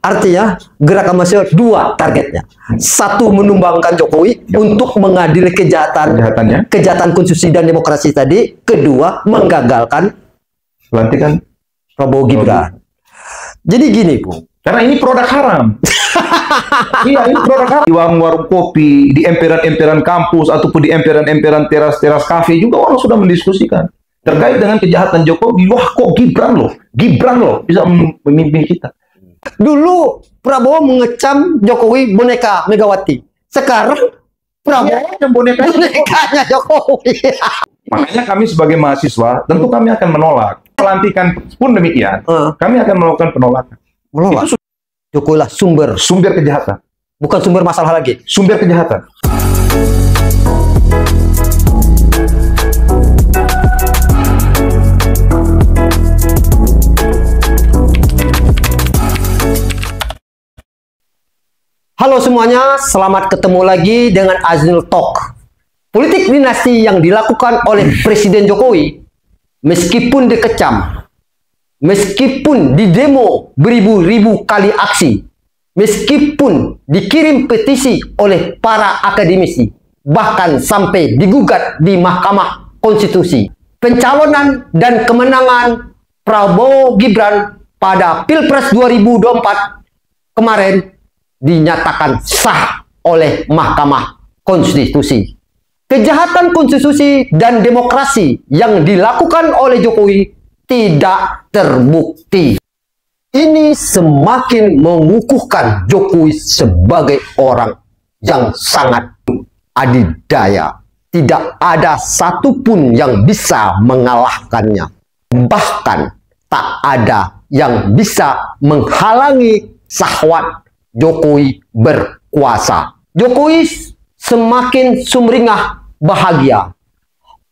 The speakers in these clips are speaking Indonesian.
Artinya gerakan mahasiswa dua targetnya. Satu, menumbangkan Jokowi untuk mengadili kejahatan konstitusi dan demokrasi tadi. Kedua, menggagalkan pelantikan Prabowo Gibran. Jadi gini, Bu. Karena ini produk haram. Iya, ini produk haram. Di warung-warung kopi, di emperan-emperan kampus, ataupun di emperan-emperan teras-teras kafe juga orang sudah mendiskusikan terkait dengan kejahatan Jokowi. Wah, kok Gibran loh bisa memimpin kita. Dulu Prabowo mengecam Jokowi boneka Megawati. Sekarang Prabowo yang bonekanya Jokowi. Makanya kami sebagai mahasiswa tentu kami akan menolak. Pelantikan pun demikian, kami akan melakukan penolakan. Itu Jokowi lah sumber kejahatan. Bukan sumber masalah lagi. Sumber kejahatan. Halo semuanya, selamat ketemu lagi dengan Aznul Talk. Politik dinasti yang dilakukan oleh Presiden Jokowi, meskipun dikecam, meskipun didemo beribu-ribu kali aksi, meskipun dikirim petisi oleh para akademisi, bahkan sampai digugat di Mahkamah Konstitusi, pencalonan dan kemenangan Prabowo Gibran pada Pilpres 2024 kemarin dinyatakan sah oleh Mahkamah Konstitusi. Kejahatan konstitusi dan demokrasi yang dilakukan oleh Jokowi tidak terbukti. Ini semakin mengukuhkan Jokowi sebagai orang yang sangat adidaya. Tidak ada satupun yang bisa mengalahkannya. Bahkan tak ada yang bisa menghalangi syahwat Jokowi berkuasa. Jokowi semakin sumringah bahagia.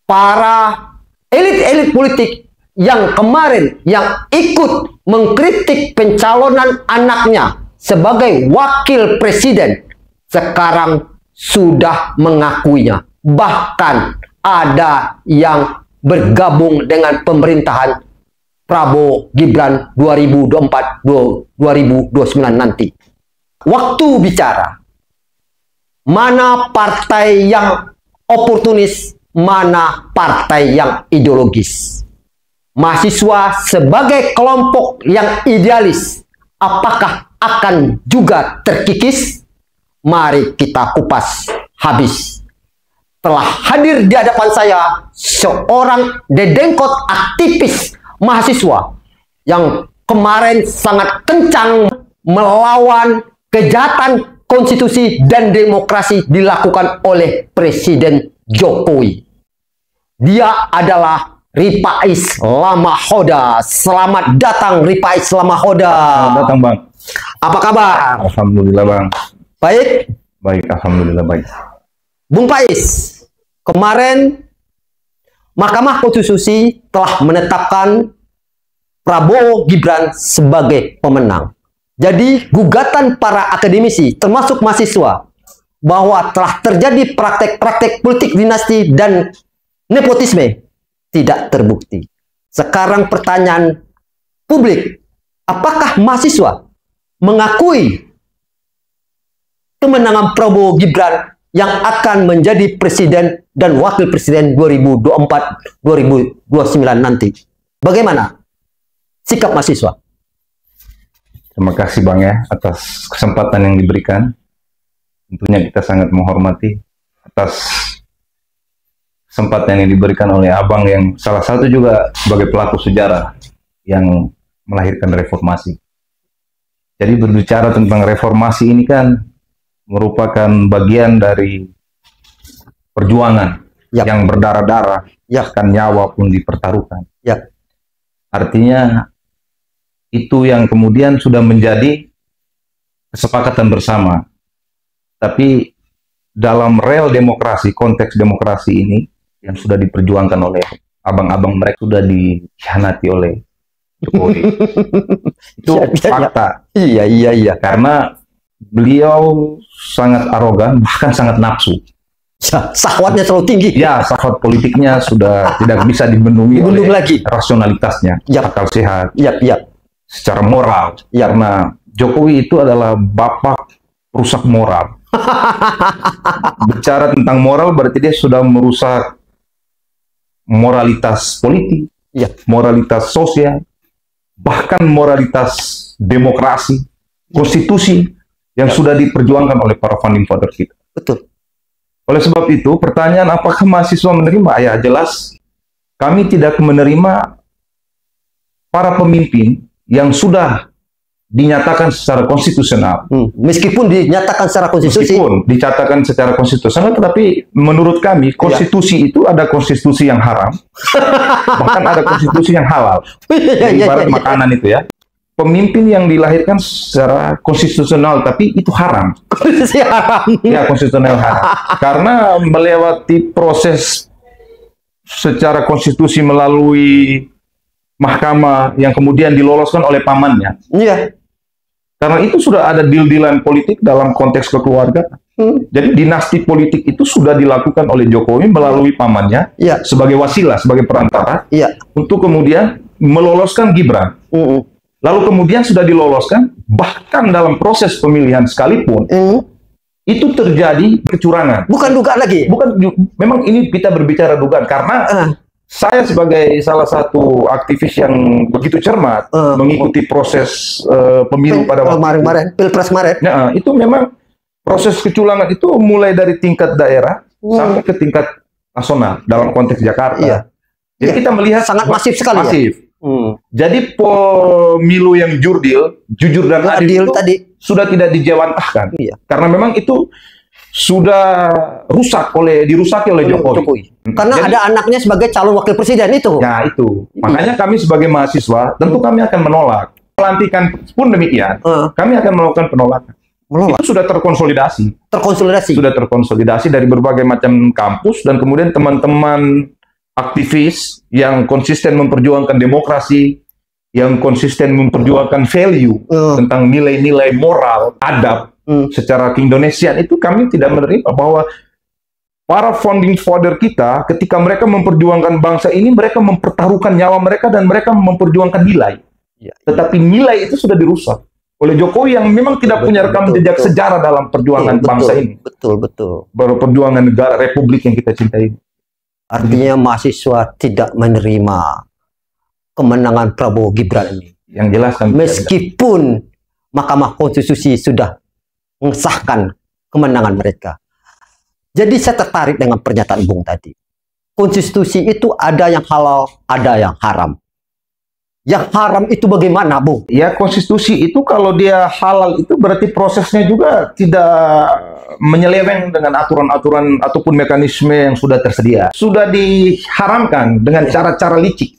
Para elit-elit politik yang kemarin yang ikut mengkritik pencalonan anaknya sebagai wakil presiden sekarang sudah mengakuinya. Bahkan ada yang bergabung dengan pemerintahan Prabowo Gibran 2024-2029 nanti. Waktu bicara, mana partai yang oportunis, mana partai yang ideologis. Mahasiswa sebagai kelompok yang idealis, apakah akan juga terkikis? Mari kita kupas habis. Telah hadir di hadapan saya seorang dedengkot aktivis mahasiswa yang kemarin sangat kencang melawan kejahatan konstitusi dan demokrasi dilakukan oleh Presiden Jokowi. Dia adalah Rifaiz Lamahoda. Selamat datang Rifaiz Lamahoda. Selamat datang, Bang. Apa kabar? Alhamdulillah, Bang. Baik? Baik, alhamdulillah baik. Bung Faiz, kemarin Mahkamah Konstitusi telah menetapkan Prabowo Gibran sebagai pemenang. Jadi gugatan para akademisi termasuk mahasiswa bahwa telah terjadi praktek-praktek politik dinasti dan nepotisme tidak terbukti. Sekarang pertanyaan publik, apakah mahasiswa mengakui kemenangan Prabowo Gibran yang akan menjadi presiden dan wakil presiden 2024-2029 nanti? Bagaimana sikap mahasiswa? Terima kasih, Bang, ya, atas kesempatan yang diberikan. Tentunya kita sangat menghormati atas kesempatan yang diberikan oleh Abang yang salah satu juga sebagai pelaku sejarah yang melahirkan reformasi. Jadi berbicara tentang reformasi ini kan merupakan bagian dari perjuangan yang berdarah-darah, bahkan nyawa pun dipertaruhkan. Artinya itu yang kemudian sudah menjadi kesepakatan bersama. Tapi dalam real demokrasi, konteks demokrasi ini yang sudah diperjuangkan oleh abang-abang mereka sudah dikhianati oleh Jokowi. Itu fakta. Iya. Karena beliau sangat arogan, bahkan sangat nafsu. Syahwatnya terlalu tinggi. Ya, syahwat politiknya sudah tidak bisa dibendungi oleh lagi rasionalitasnya, akal sehat. Secara moral, karena Jokowi itu adalah bapak rusak moral. Bicara tentang moral berarti dia sudah merusak moralitas politik, Ya. moralitas sosial, bahkan moralitas demokrasi, konstitusi yang sudah diperjuangkan oleh para founding father kita. Betul. Oleh sebab itu, pertanyaan apakah mahasiswa menerima? Ya, jelas kami tidak menerima para pemimpin yang sudah dinyatakan secara konstitusional. Meskipun dinyatakan secara konstitusi. Meskipun dicatatkan secara konstitusional, tetapi menurut kami konstitusi itu ada konstitusi yang haram, bahkan ada konstitusi yang halal. Ibarat makanan itu ya. Pemimpin yang dilahirkan secara konstitusional tapi itu haram. Konstitusi haram. Ya, konstitusional haram. Karena melewati proses secara konstitusi melalui mahkamah yang kemudian diloloskan oleh pamannya. Iya. Karena itu sudah ada deal-dealan politik dalam konteks kekeluargaan. Jadi dinasti politik itu sudah dilakukan oleh Jokowi melalui pamannya Iya. sebagai wasilah, sebagai perantara Iya. untuk kemudian meloloskan Gibran. Lalu kemudian sudah diloloskan, bahkan dalam proses pemilihan sekalipun itu terjadi kecurangan. Bukan dugaan lagi. Memang ini kita berbicara dugaan karena saya sebagai salah satu aktivis yang begitu cermat mengikuti proses pemilu pada waktu kemarin, Pilpres kemarin. Nah, itu memang proses kecurangan itu mulai dari tingkat daerah sampai ke tingkat nasional dalam konteks Jakarta. Iya. Jadi kita melihat sangat masif sekali. Masif. Jadi pemilu yang jujur dan adil itu tadi sudah tidak dijawantahkan. Iya. Karena memang itu sudah dirusaki oleh Jokowi. Karena Jadi, ada anaknya sebagai calon wakil presiden itu. Ya itu. Makanya kami sebagai mahasiswa tentu kami akan menolak. Pelantikan pun demikian. Kami akan melakukan penolakan. Itu sudah terkonsolidasi. Sudah terkonsolidasi dari berbagai macam kampus dan kemudian teman-teman aktivis yang konsisten memperjuangkan demokrasi, yang konsisten memperjuangkan value tentang nilai-nilai moral, adab secara keindonesiaan itu kami tidak menerima bahwa para founding father kita ketika mereka memperjuangkan bangsa ini mereka mempertaruhkan nyawa mereka dan mereka memperjuangkan nilai. Tetapi nilai itu sudah dirusak oleh Jokowi yang memang tidak punya rekam jejak sejarah dalam perjuangan bangsa ini. Betul. Perjuangan negara republik yang kita cintai. Artinya mahasiswa tidak menerima kemenangan Prabowo Gibran ini. Yang jelas kan meskipun Mahkamah Konstitusi sudah mengesahkan kemenangan mereka. Jadi saya tertarik dengan pernyataan Bung tadi. Konstitusi itu ada yang halal, ada yang haram. Yang haram itu bagaimana, Bung? Ya, konstitusi itu kalau dia halal itu berarti prosesnya juga tidak menyeleweng dengan aturan-aturan ataupun mekanisme yang sudah tersedia. Sudah diharamkan dengan cara-cara licik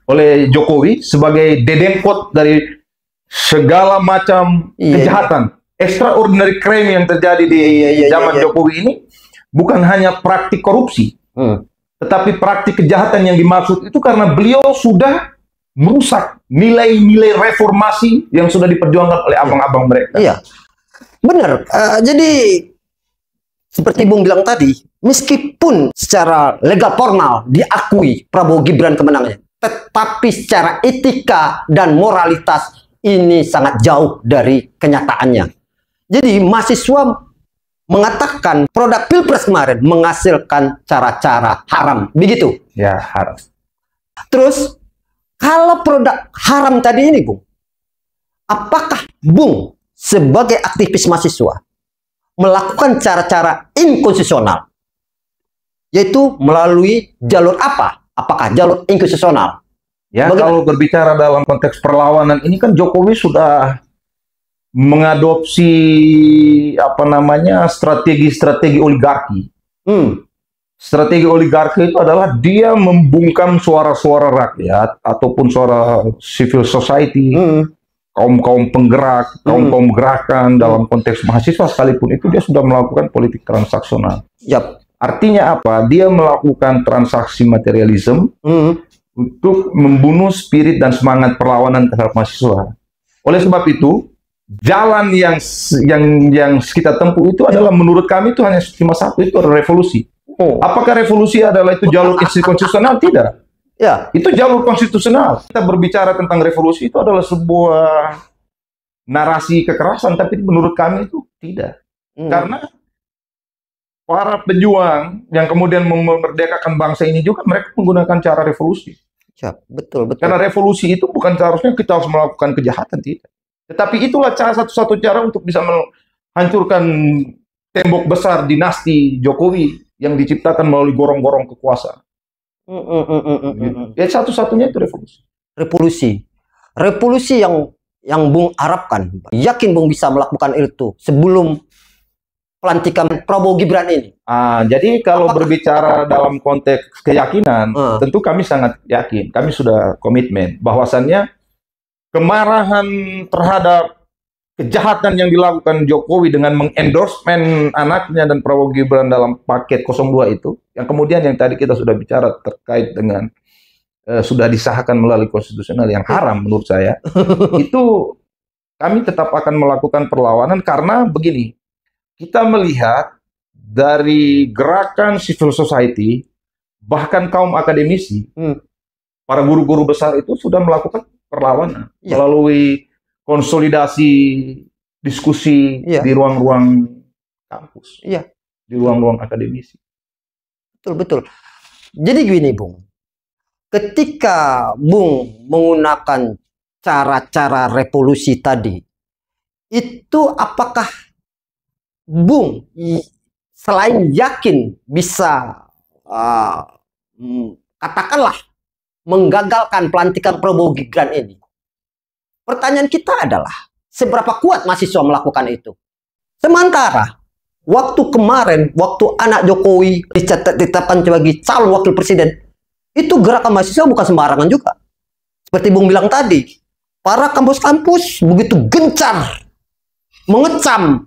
oleh Jokowi sebagai dedengkot dari segala macam kejahatan. Extraordinary crime yang terjadi di zaman Jokowi ini bukan hanya praktik korupsi, tetapi praktik kejahatan yang dimaksud itu karena beliau sudah merusak nilai-nilai reformasi yang sudah diperjuangkan oleh abang-abang mereka. Iya, benar. Jadi seperti Bung bilang tadi, meskipun secara legal formal diakui Prabowo Gibran kemenangannya, tetapi secara etika dan moralitas ini sangat jauh dari kenyataannya. Jadi mahasiswa mengatakan produk Pilpres kemarin menghasilkan cara-cara haram, begitu? Ya, haram. Terus kalau produk haram tadi ini, Bung, apakah Bung sebagai aktivis mahasiswa melakukan cara-cara inkonstitusional, yaitu melalui jalur apa? Apakah jalur inkonstitusional? Ya, kalau berbicara dalam konteks perlawanan ini kan Jokowi sudah mengadopsi strategi-strategi oligarki. Strategi oligarki itu adalah dia membungkam suara-suara rakyat ataupun suara civil society, kaum-kaum penggerak, kaum-kaum gerakan dalam konteks mahasiswa sekalipun itu dia sudah melakukan politik transaksional. Artinya apa? Dia melakukan transaksi materialisme untuk membunuh spirit dan semangat perlawanan terhadap mahasiswa. Oleh sebab itu, jalan yang kita tempuh itu adalah menurut kami itu hanya cuma satu, itu adalah revolusi. Apakah revolusi adalah itu jalur konstitusional? Tidak. Ya, itu jalur konstitusional. Kita berbicara tentang revolusi itu adalah sebuah narasi kekerasan, tapi menurut kami itu tidak. Karena para pejuang yang kemudian memerdekakan bangsa ini juga mereka menggunakan cara revolusi. Ya, betul, betul. Karena revolusi itu bukan seharusnya kita harus melakukan kejahatan, tidak. Tetapi itulah satu-satu cara untuk bisa menghancurkan tembok besar dinasti Jokowi yang diciptakan melalui gorong-gorong kekuasaan. Ya, satu-satunya itu revolusi. Revolusi yang Bung harapkan, yakin Bung bisa melakukan itu sebelum pelantikan Prabowo Gibran ini. Jadi kalau berbicara dalam konteks keyakinan, tentu kami sangat yakin, kami sudah komitmen bahwasannya kemarahan terhadap kejahatan yang dilakukan Jokowi dengan mengendorsement anaknya dan Prabowo Gibran dalam paket 02 itu, yang kemudian yang tadi kita sudah bicara terkait dengan sudah disahkan melalui konstitusional yang haram menurut saya, itu kami tetap akan melakukan perlawanan karena begini, kita melihat dari gerakan civil society, bahkan kaum akademisi, para guru-guru besar itu sudah melakukan perlawanan melalui konsolidasi diskusi di ruang-ruang kampus, di ruang-ruang akademisi. Betul. Jadi gini, Bung, ketika Bung menggunakan cara-cara revolusi tadi, itu apakah Bung selain yakin bisa katakanlah menggagalkan pelantikan Prabowo Gibran ini, pertanyaan kita adalah seberapa kuat mahasiswa melakukan itu? Sementara waktu kemarin, waktu anak Jokowi ditetapkan sebagai calon wakil presiden, itu gerakan mahasiswa bukan sembarangan juga. Seperti Bung bilang tadi, para kampus-kampus begitu gencar mengecam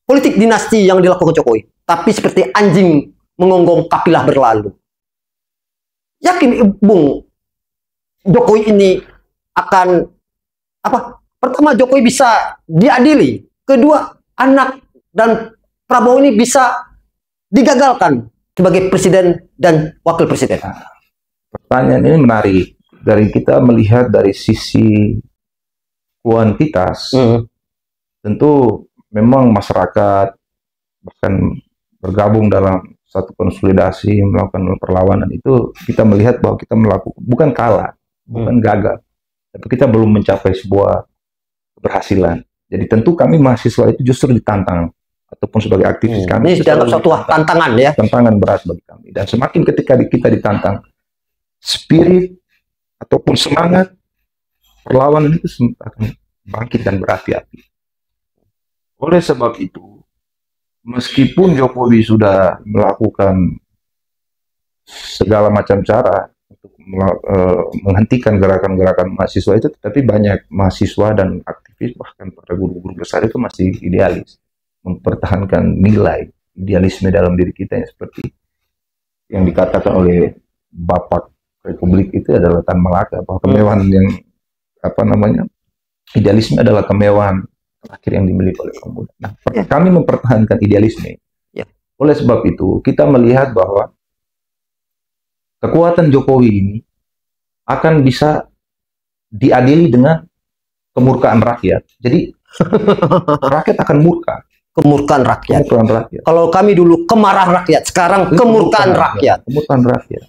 politik dinasti yang dilakukan Jokowi, tapi seperti anjing mengonggong kapilah berlalu. Yakin Bung, Jokowi ini akan apa? Pertama, Jokowi bisa diadili. Kedua, anak dan Prabowo ini bisa digagalkan sebagai presiden dan wakil presiden. Pertanyaan ini menarik. Dari kita melihat dari sisi kuantitas, tentu memang masyarakat bahkan bergabung dalam satu konsolidasi melakukan perlawanan itu, kita melihat bahwa kita melakukan bukan kalah, bukan gagal, tapi kita belum mencapai sebuah keberhasilan. Jadi tentu kami mahasiswa itu justru ditantang, ataupun sebagai aktivis kami ini dianggap suatu tantangan, ya, tantangan berat bagi kami. Dan semakin ketika kita ditantang, spirit ataupun semangat perlawanan itu akan bangkit dan berapi-api. Oleh sebab itu, meskipun Jokowi sudah melakukan segala macam cara untuk menghentikan gerakan-gerakan mahasiswa itu, tetapi banyak mahasiswa dan aktivis, bahkan para guru-guru besar itu masih idealis, mempertahankan nilai idealisme dalam diri kita yang seperti yang dikatakan oleh Bapak Republik itu adalah Tan Malaka, bahwa kemewahan yang idealisme adalah kemewahan terakhir yang dimiliki oleh kaum muda. Nah, kami mempertahankan idealisme. Oleh sebab itu, kita melihat bahwa kekuatan Jokowi ini akan bisa diadili dengan kemurkaan rakyat. Jadi, rakyat akan murka. Kemurkaan rakyat. Kalau kami dulu kemarah rakyat, sekarang kemurkaan rakyat. Kemurkaan rakyat.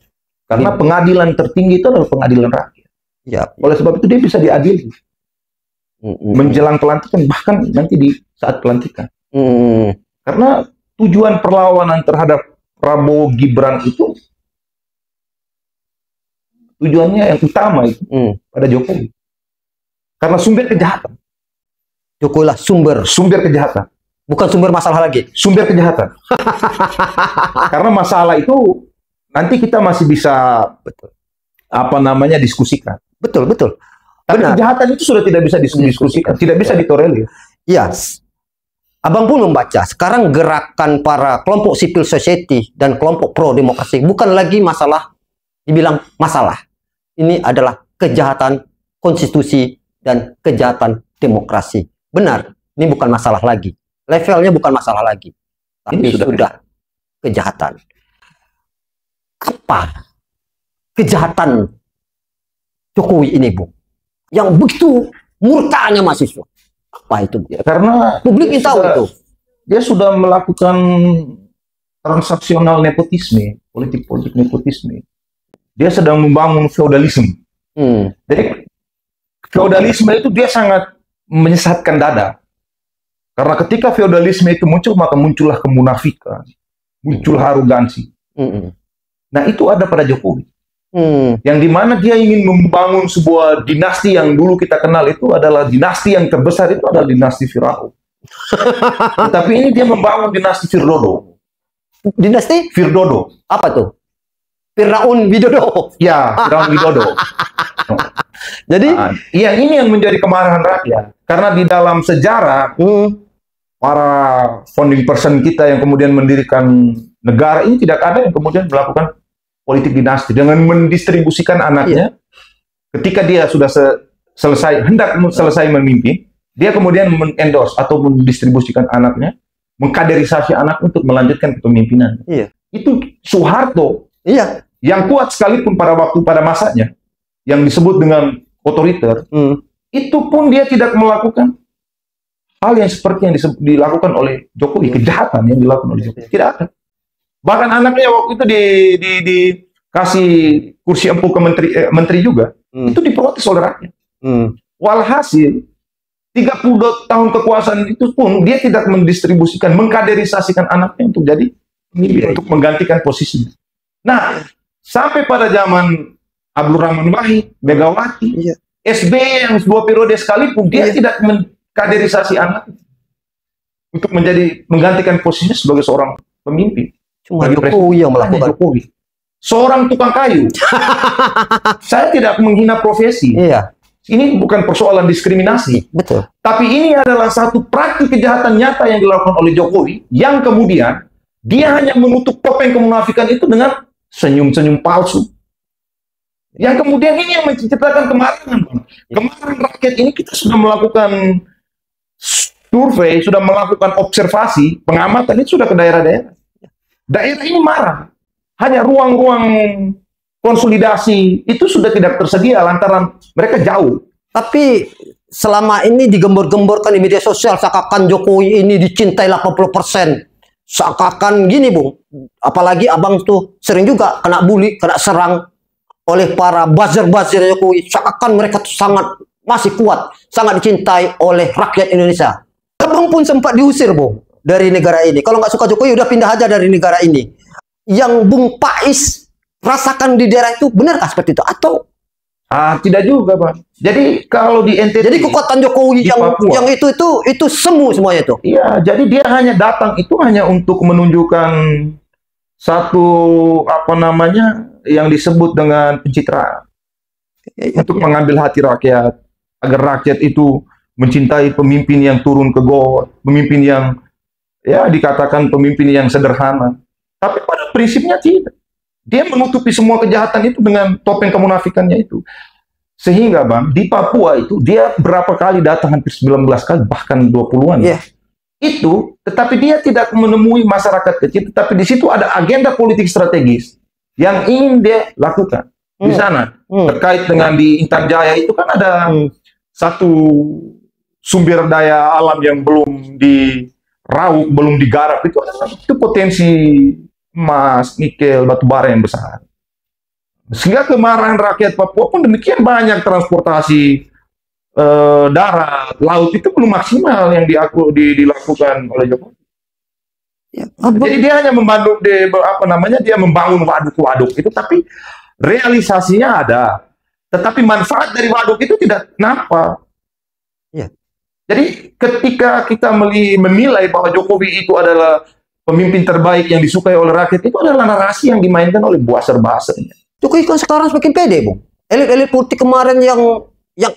Karena pengadilan tertinggi itu adalah pengadilan rakyat. Oleh sebab itu, dia bisa diadili. Menjelang pelantikan, bahkan nanti di saat pelantikan. Karena tujuan perlawanan terhadap Prabowo Gibran itu tujuannya yang utama itu pada Jokowi. Karena sumber kejahatan. Jokowi lah sumber kejahatan. Bukan sumber masalah lagi. Sumber kejahatan. Karena masalah itu nanti kita masih bisa diskusikan. Betul. Tapi kejahatan itu sudah tidak bisa didiskusikan, tidak bisa ditolerir. Yes. Abang pun membaca, sekarang gerakan para kelompok civil society dan kelompok pro demokrasi bukan lagi masalah, dibilang masalah. Ini adalah kejahatan konstitusi dan kejahatan demokrasi. Benar, ini bukan masalah lagi. Levelnya bukan masalah lagi. Tapi ini sudah kejahatan. Apa kejahatan Jokowi ini, Bung? Yang begitu murkanya mahasiswa. Apa itu? Ya, karena Publik ingin tahu itu. Dia sudah melakukan transaksional nepotisme, politik nepotisme. Dia sedang membangun feodalisme. Jadi feodalisme itu dia sangat menyesatkan dada. Karena ketika feodalisme itu muncul, maka muncullah kemunafikan, muncul arogansi. Nah itu ada pada Jokowi. Yang dimana dia ingin membangun sebuah dinasti yang dulu kita kenal itu adalah dinasti yang terbesar itu adalah dinasti Firaun. Tapi ini dia membangun dinasti Firdodo. Dinasti Firdodo. apa tuh? Firaun Widodo. Ya, Firaun Widodo. Jadi, yang ini yang menjadi kemarahan rakyat. Karena di dalam sejarah para founding person kita yang kemudian mendirikan negara ini tidak ada yang kemudian melakukan politik dinasti dengan mendistribusikan anaknya. Ketika dia sudah hendak selesai memimpin, dia kemudian endorse atau mendistribusikan anaknya, mengkaderisasi anak untuk melanjutkan kepemimpinan. Itu Soeharto yang kuat sekalipun pada masanya, yang disebut dengan otoriter, itu pun dia tidak melakukan hal yang seperti yang dilakukan oleh Jokowi, kejahatan yang dilakukan oleh Jokowi. Tidak ada. Bahkan anaknya waktu itu dikasih kursi empuk ke menteri juga, itu diprotes oleh rakyat. Walhasil 30 tahun kekuasaan itu pun dia tidak mendistribusikan, mengkaderisasikan anaknya untuk jadi pemimpin, untuk menggantikan posisinya. Nah, sampai pada zaman Abdurrahman Wahid, Megawati, SBY yang 2 periode sekalipun dia tidak mengkaderisasi anaknya untuk menggantikan posisinya sebagai seorang pemimpin. Cuma Jokowi yang melakukan. Jokowi. Seorang tukang kayu. Saya tidak menghina profesi. Ini bukan persoalan diskriminasi. Betul. Tapi ini adalah satu praktik kejahatan nyata yang dilakukan oleh Jokowi, yang kemudian dia hanya menutup topeng kemunafikan itu dengan senyum-senyum palsu. Yang kemudian ini yang menciptakan kemarahan. Kemarahan rakyat ini kita sudah melakukan survei, sudah melakukan observasi, pengamatan, itu sudah ke daerah-daerah. Daerah ini marah. Hanya ruang-ruang konsolidasi itu sudah tidak tersedia lantaran mereka jauh. Tapi selama ini digembor-gemborkan di media sosial seakan Jokowi ini dicintai 80%. Seakan gini, Bung. Apalagi abang tuh sering juga kena bully, kena serang oleh para buzzer-buzzer Jokowi. Seakan mereka tuh masih kuat, sangat dicintai oleh rakyat Indonesia. Abang pun sempat diusir, Bung, dari negara ini. Kalau nggak suka Jokowi, udah pindah aja dari negara ini. Yang Bung Pais rasakan di daerah itu, benarkah seperti itu? Atau tidak juga, Pak. Jadi kalau di NTT, jadi kekuatan Jokowi yang itu semu semuanya itu. Iya, jadi dia hanya datang itu hanya untuk menunjukkan satu yang disebut dengan pencitraan. Untuk mengambil hati rakyat, agar rakyat itu mencintai pemimpin yang turun ke got, pemimpin yang dikatakan pemimpin yang sederhana. Tapi pada prinsipnya tidak. Dia menutupi semua kejahatan itu dengan topeng kemunafikannya itu. Sehingga, Bang, di Papua itu dia berapa kali datang, hampir 19 kali, bahkan 20-an. Itu, tetapi dia tidak menemui masyarakat kecil, tetapi di situ ada agenda politik strategis yang ingin dia lakukan. Di sana, terkait dengan di Intan Jaya itu kan ada satu sumber daya alam yang belum diraup, belum digarap, itu potensi emas, nikel, batu bara yang besar. Sehingga kemarahan rakyat Papua pun demikian, banyak transportasi darat, laut itu belum maksimal yang dilakukan oleh Jokowi. Jadi dia hanya membantu dia membangun waduk-waduk itu, tapi realisasinya ada. Tetapi manfaat dari waduk itu tidak nampak. Jadi ketika kita menilai bahwa Jokowi itu adalah pemimpin terbaik yang disukai oleh rakyat, itu adalah narasi yang dimainkan oleh buzzer-buzzernya. Jokowi kan sekarang semakin pede, Bung. Elit-elit politik kemarin yang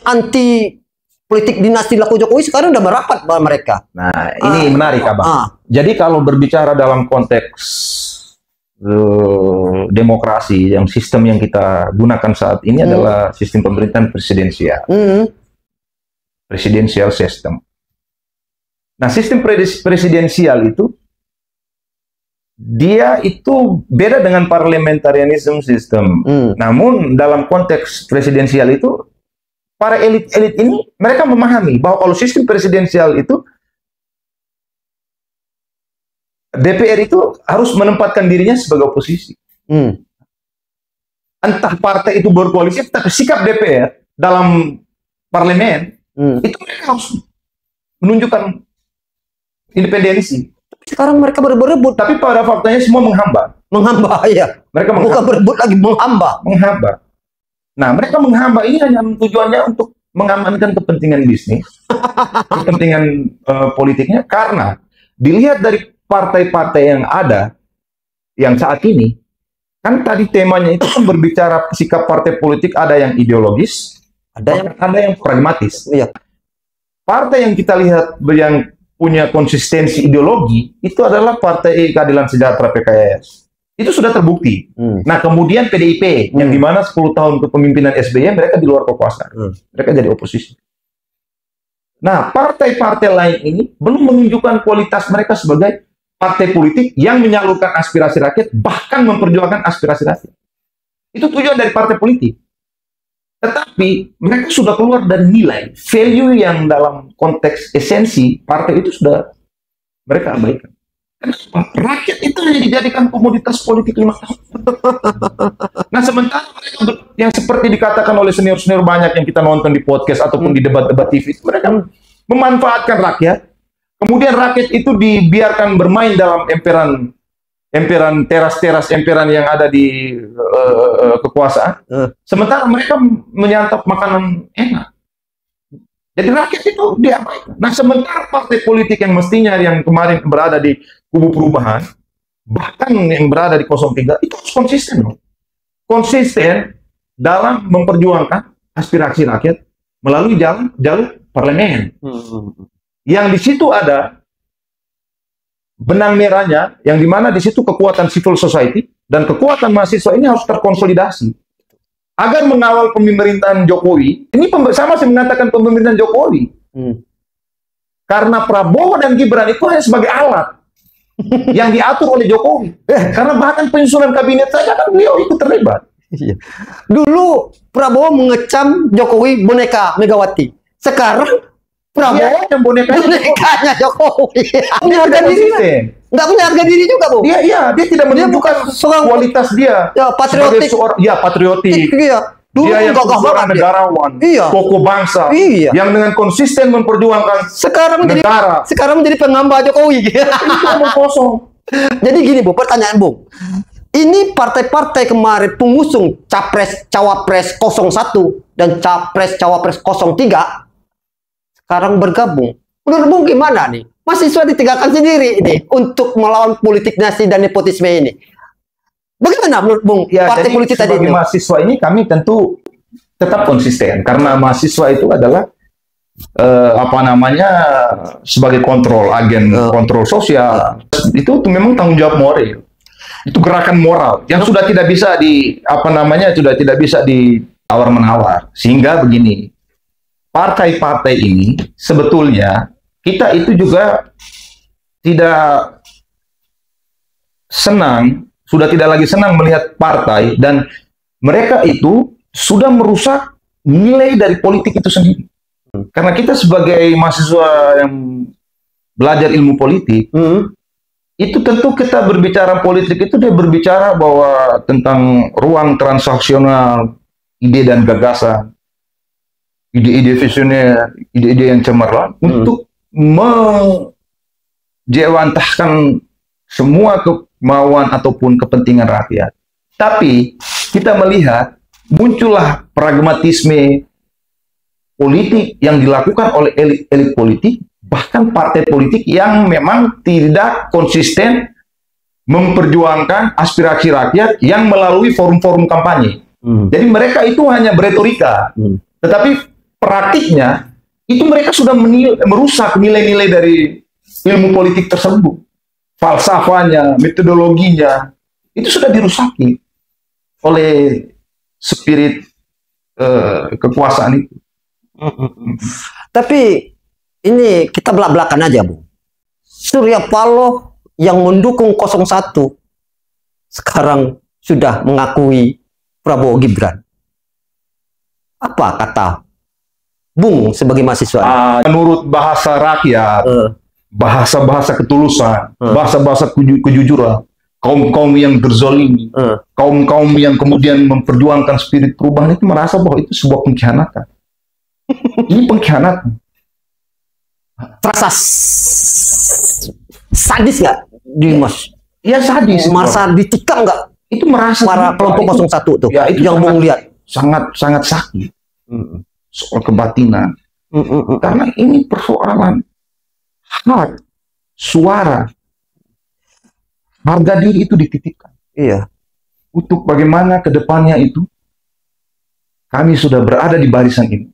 anti politik dinasti laku Jokowi sekarang udah merapat bahwa mereka. Nah, ini menarik, Abang. Jadi kalau berbicara dalam konteks demokrasi, yang sistem yang kita gunakan saat ini adalah sistem pemerintahan presidensial. Presidensial system. Nah, sistem presidensial itu dia itu beda dengan parliamentarianism system. Namun dalam konteks presidensial itu para elit-elit ini mereka memahami bahwa kalau sistem presidensial itu DPR itu harus menempatkan dirinya sebagai oposisi. Entah partai itu berkoalisi, tapi sikap DPR dalam parlemen itu mereka harus menunjukkan independensi. Sekarang mereka berebut, tapi pada faktanya semua menghamba. Menghamba, ya. Mereka bukan berebut lagi, menghamba. Menghamba. Nah, mereka menghamba ini hanya tujuannya untuk mengamankan kepentingan bisnis, kepentingan politiknya, karena dilihat dari partai-partai yang ada, yang saat ini, kan tadi temanya itu kan berbicara sikap partai politik, ada yang ideologis, ada yang pragmatis. Iya. Partai yang kita lihat yang punya konsistensi ideologi, itu adalah Partai Keadilan Sejahtera PKS. Itu sudah terbukti. Nah, kemudian PDIP, yang dimana 10 tahun kepemimpinan SBY, mereka di luar kekuasaan. Mereka jadi oposisi. Nah, partai-partai lain ini belum menunjukkan kualitas mereka sebagai partai politik yang menyalurkan aspirasi rakyat, bahkan memperjuangkan aspirasi rakyat. Itu tujuan dari partai politik. Tetapi mereka sudah keluar dari nilai, value yang dalam konteks esensi partai itu sudah mereka abaikan. Kenapa? Rakyat itu hanya dijadikan komoditas politik 5 tahun. Nah, sementara mereka yang seperti dikatakan oleh senior-senior banyak yang kita nonton di podcast ataupun di debat-debat TV, mereka memanfaatkan rakyat, kemudian rakyat itu dibiarkan bermain dalam emperan teras-teras emperan yang ada di kekuasaan. Sementara mereka menyantap makanan enak. Jadi rakyat itu diabaikan. Nah, sementara partai politik yang mestinya yang kemarin berada di kubu perubahan, bahkan yang berada di 03, itu harus konsisten. Konsisten dalam memperjuangkan aspirasi rakyat melalui jalur parlemen. Yang di situ ada benang merahnya, yang dimana di situ kekuatan civil society dan kekuatan mahasiswa ini harus terkonsolidasi agar mengawal pemerintahan Jokowi. Ini sama saya mengatakan pemerintahan Jokowi, karena Prabowo dan Gibran itu hanya sebagai alat yang diatur oleh Jokowi. Karena bahkan penyusunan kabinet saja kan beliau ikut terlibat. Dulu Prabowo mengecam Jokowi boneka Megawati. Sekarang Prabowo yang bonekanya Jokowi. Punya harga diri, nggak punya harga diri juga, Bu. Dia tidak menunjukkan kualitas dia. Ya, patriotik. Patriotik. Iya. Dulu dia yang seorang negarawan, tokoh bangsa, yang dengan konsisten memperjuangkan negara. Sekarang menjadi pengamba Jokowi. Itu kosong. Jadi gini, Bu, pertanyaan, Bu. Ini partai-partai kemarin pengusung Capres-Cawapres 01 dan Capres-Cawapres 03 sekarang bergabung. Menurut Bung gimana nih? Mahasiswa ditinggalkan sendiri ini untuk melawan politik dinasti dan nepotisme ini. Bagaimana menurut Bung partai politik tadi itu? Mahasiswa ini kami tentu tetap konsisten karena mahasiswa itu adalah sebagai agen kontrol sosial. Itu memang tanggung jawab moral. Itu gerakan moral yang sudah tidak bisa ditawar menawar. Sehingga begini, partai-partai ini sebetulnya kita itu juga tidak senang, sudah tidak lagi senang melihat partai dan mereka itu sudah merusak nilai dari politik itu sendiri. Karena kita sebagai mahasiswa yang belajar ilmu politik, itu tentu kita berbicara politik itu dia berbicara bahwa tentang ruang transaksional, ide dan gagasan, ide-ide visioner, ide-ide yang cemerlang untuk menjewantahkan semua kemauan ataupun kepentingan rakyat. Tapi kita melihat muncullah pragmatisme politik yang dilakukan oleh elit-elit politik, bahkan partai politik yang memang tidak konsisten memperjuangkan aspirasi rakyat yang melalui forum-forum kampanye. Jadi mereka itu hanya beretorika, tetapi praktiknya itu mereka sudah merusak nilai-nilai dari ilmu politik tersebut. Falsafahnya, metodologinya, itu sudah dirusaki oleh spirit kekuasaan itu. Tapi ini kita belak-belakan aja, Bu. Surya Paloh yang mendukung 01 sekarang sudah mengakui Prabowo Gibran. Apa kata Bung sebagai mahasiswa? Menurut bahasa rakyat, bahasa-bahasa ketulusan, bahasa-bahasa kejujuran, kaum-kaum yang terzolimi, kaum-kaum yang kemudian memperjuangkan spirit perubahan itu merasa bahwa itu sebuah pengkhianatan. Ini pengkhianatan. Terasa sadis nggak, Dimas? Ya sadis. Masa ditikam nggak? Itu merasa para kelompok 01 tuh, ya, itu yang mau lihat sangat sakit soal kebatinan. Karena ini persoalan hak, suara, harga diri itu dititipkan. Iya. Untuk bagaimana ke depannya itu kami sudah berada di barisan ini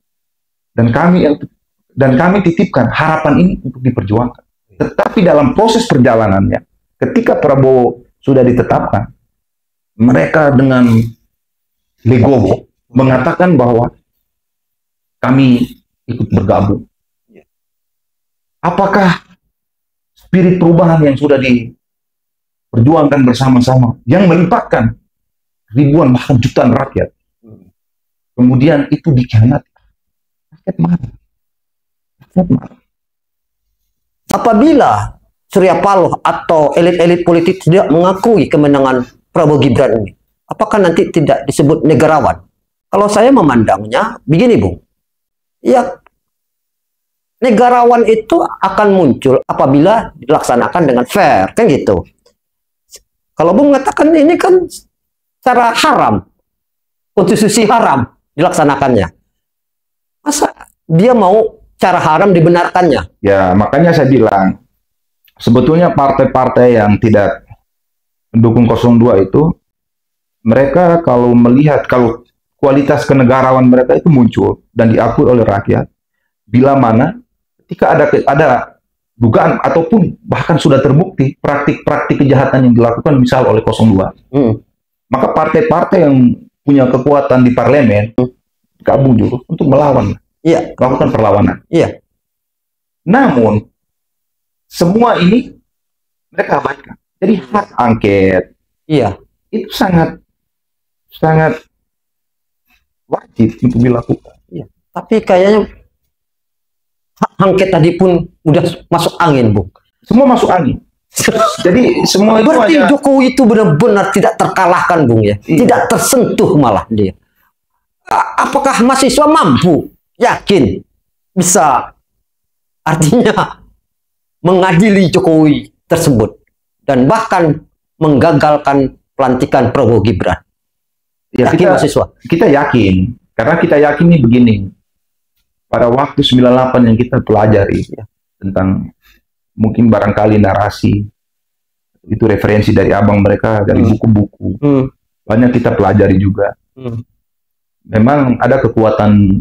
dan kami titipkan harapan ini untuk diperjuangkan. Tetapi dalam proses perjalanannya, ketika Prabowo sudah ditetapkan, mereka dengan legowo mengatakan bahwa kami ikut bergabung. Apakah spirit perubahan yang sudah diperjuangkan bersama-sama, yang melibatkan ribuan bahkan jutaan rakyat, kemudian itu dikhianati? Rakyat marah. Apabila Surya Paloh atau elit-elit politik tidak mengakui kemenangan Prabowo Gibran ini, apakah nanti tidak disebut negarawan? Kalau saya memandangnya begini, Bung. Ya, negarawan itu akan muncul apabila dilaksanakan dengan fair, kan gitu. Kalau Bung mengatakan ini kan secara haram, konstitusi haram dilaksanakannya. Masa dia mau cara haram dibenarkannya? Ya, makanya saya bilang, sebetulnya partai-partai yang tidak mendukung 02 itu, mereka kalau melihat, kalau kualitas kenegarawan mereka itu muncul dan diakui oleh rakyat, bila mana ketika ada dugaan ataupun bahkan sudah terbukti praktik-praktik kejahatan yang dilakukan misal oleh 02, maka partai-partai yang punya kekuatan di parlemen gabung juga untuk melawan, melakukan perlawanan. Namun semua ini mereka abaikan. Jadi hak angket itu sangat wajib untuk dilakukan. Tapi kayaknya hak angket tadi pun udah masuk angin, Bung. Semua masuk angin. Jadi semua itu berarti Jokowi itu benar-benar tidak terkalahkan, Bung, ya. Tidak tersentuh malah dia. Apakah mahasiswa mampu, yakin bisa artinya mengadili Jokowi tersebut dan bahkan menggagalkan pelantikan Prabowo Gibran? Ya, kita yakin, karena kita yakin nih begini, pada waktu 98 yang kita pelajari tentang mungkin barangkali narasi, itu referensi dari abang mereka, dari buku-buku, banyak kita pelajari juga. Memang ada kekuatan,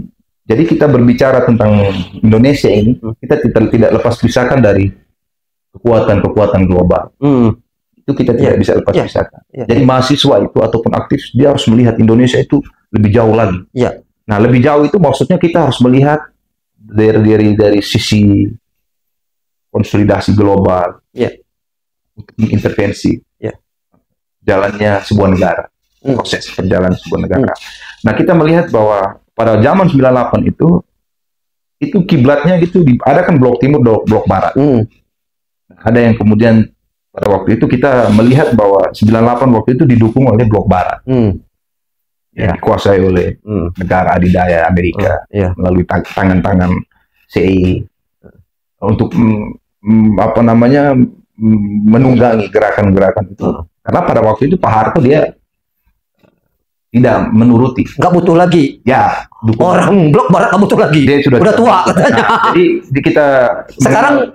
jadi kita berbicara tentang Indonesia ini, kita tidak lepas pisahkan dari kekuatan-kekuatan global. Itu kita tidak bisa lepas pisahkan. Jadi mahasiswa itu ataupun aktif, dia harus melihat Indonesia itu lebih jauh lagi. Nah, lebih jauh itu maksudnya kita harus melihat dari sisi konsolidasi global, untuk mengintervensi jalannya sebuah negara, proses perjalanan sebuah negara. Nah, kita melihat bahwa pada zaman 98 itu kiblatnya gitu, ada kan blok timur, blok barat. Ada yang kemudian pada waktu itu kita melihat bahwa 98 waktu itu didukung oleh blok barat. Dikuasai oleh negara adidaya Amerika melalui tangan-tangan CI untuk menunggangi gerakan-gerakan itu. Karena pada waktu itu Pak Harto dia tidak menuruti. Nggak butuh lagi. Orang blok barat nggak butuh lagi. Dia udah tua katanya. Jadi kita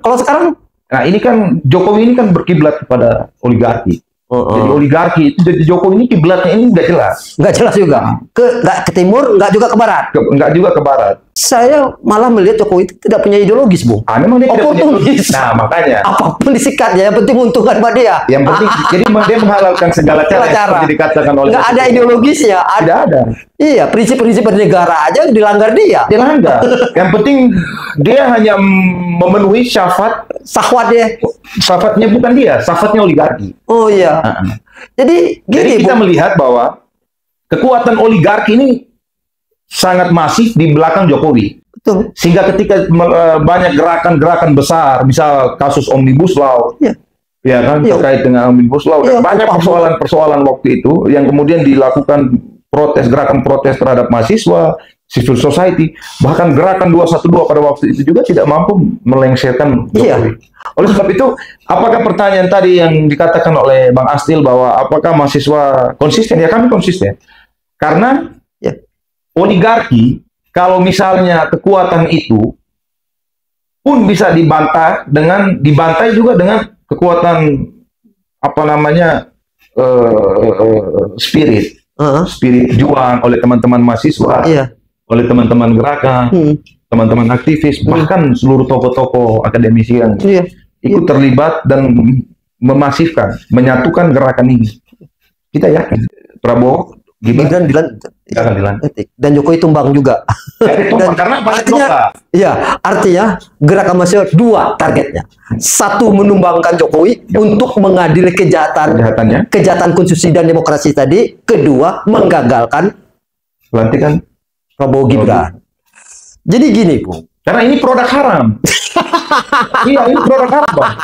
kalau sekarang, nah ini kan Jokowi ini kan berkiblat kepada oligarki. Jadi oligarki itu, jadi Jokowi ini kiblatnya ini nggak jelas. Nggak jelas juga. Nggak ke timur, nggak juga ke barat. Nggak juga ke barat. Saya malah melihat Jokowi itu tidak punya ideologis, Bung. Memang dia tidak punya ideologis. Nah, makanya. Apapun disikatnya, yang penting menguntungkan buat dia. Yang penting, jadi dia menghalalkan segala cara. Seperti dikatakan oleh. Nggak ada ideologisnya. Tidak ada. Iya, prinsip-prinsip bernegara aja dilanggar dia. Dilanggar. Yang penting dia hanya memenuhi syahwatnya. Syahwatnya bukan dia, syahwatnya oligarki. Oh iya. Jadi kita melihat bahwa kekuatan oligarki ini sangat masif di belakang Jokowi. Betul. Sehingga ketika banyak gerakan-gerakan besar, misal kasus Omnibus Law, Ya. ya kan, Iya. terkait dengan Omnibus Law, Iya, banyak persoalan-persoalan waktu itu yang kemudian dilakukan gerakan protes terhadap mahasiswa, civil society, bahkan gerakan 212 pada waktu itu juga tidak mampu melengsarkan Jokowi. Iya. Oleh sebab itu, apakah pertanyaan tadi yang dikatakan oleh Bang Astil bahwa apakah mahasiswa konsisten? Ya, kami konsisten. Karena Ya. oligarki, kalau misalnya kekuatan itu pun bisa dibantai juga dengan kekuatan apa namanya spirit juang oleh teman-teman mahasiswa, Iya. oleh teman-teman gerakan, teman-teman aktivis, bahkan seluruh tokoh-tokoh akademisi yang Iya. ikut terlibat dan memasifkan, menyatukan gerakan ini. Kita yakin Prabowo Gibran akan dilantik. dan Jokowi tumbang juga. Karena artinya gerakan mahasiswa dua targetnya. Satu, menumbangkan Jokowi untuk mengadili kejahatan konstitusi dan demokrasi tadi. Kedua, menggagalkan pelantikan Prabowo Gibran. Jadi gini, Bung. Karena ini produk haram. Iya, ini produk haram, Bang.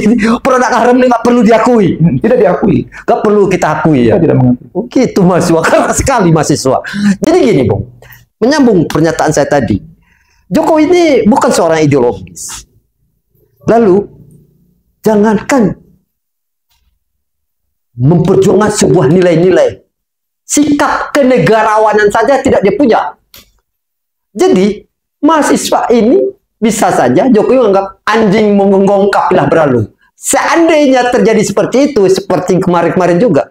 Jadi produk haram ini nggak perlu diakui. Tidak diakui. Nggak perlu kita akui ya. Kita tidak mengakui. Oke, itu mahasiswa, keras sekali mahasiswa. Jadi gini, Bung. Menyambung pernyataan saya tadi. Jokowi ini bukan seorang ideologis. Lalu, jangankan memperjuangkan sebuah nilai-nilai, sikap kenegarawanan saja tidak dia punya. Jadi, mahasiswa ini bisa saja Jokowi menganggap anjing menggonggong kapilah berlalu. Seandainya terjadi seperti itu, seperti kemarin-kemarin juga,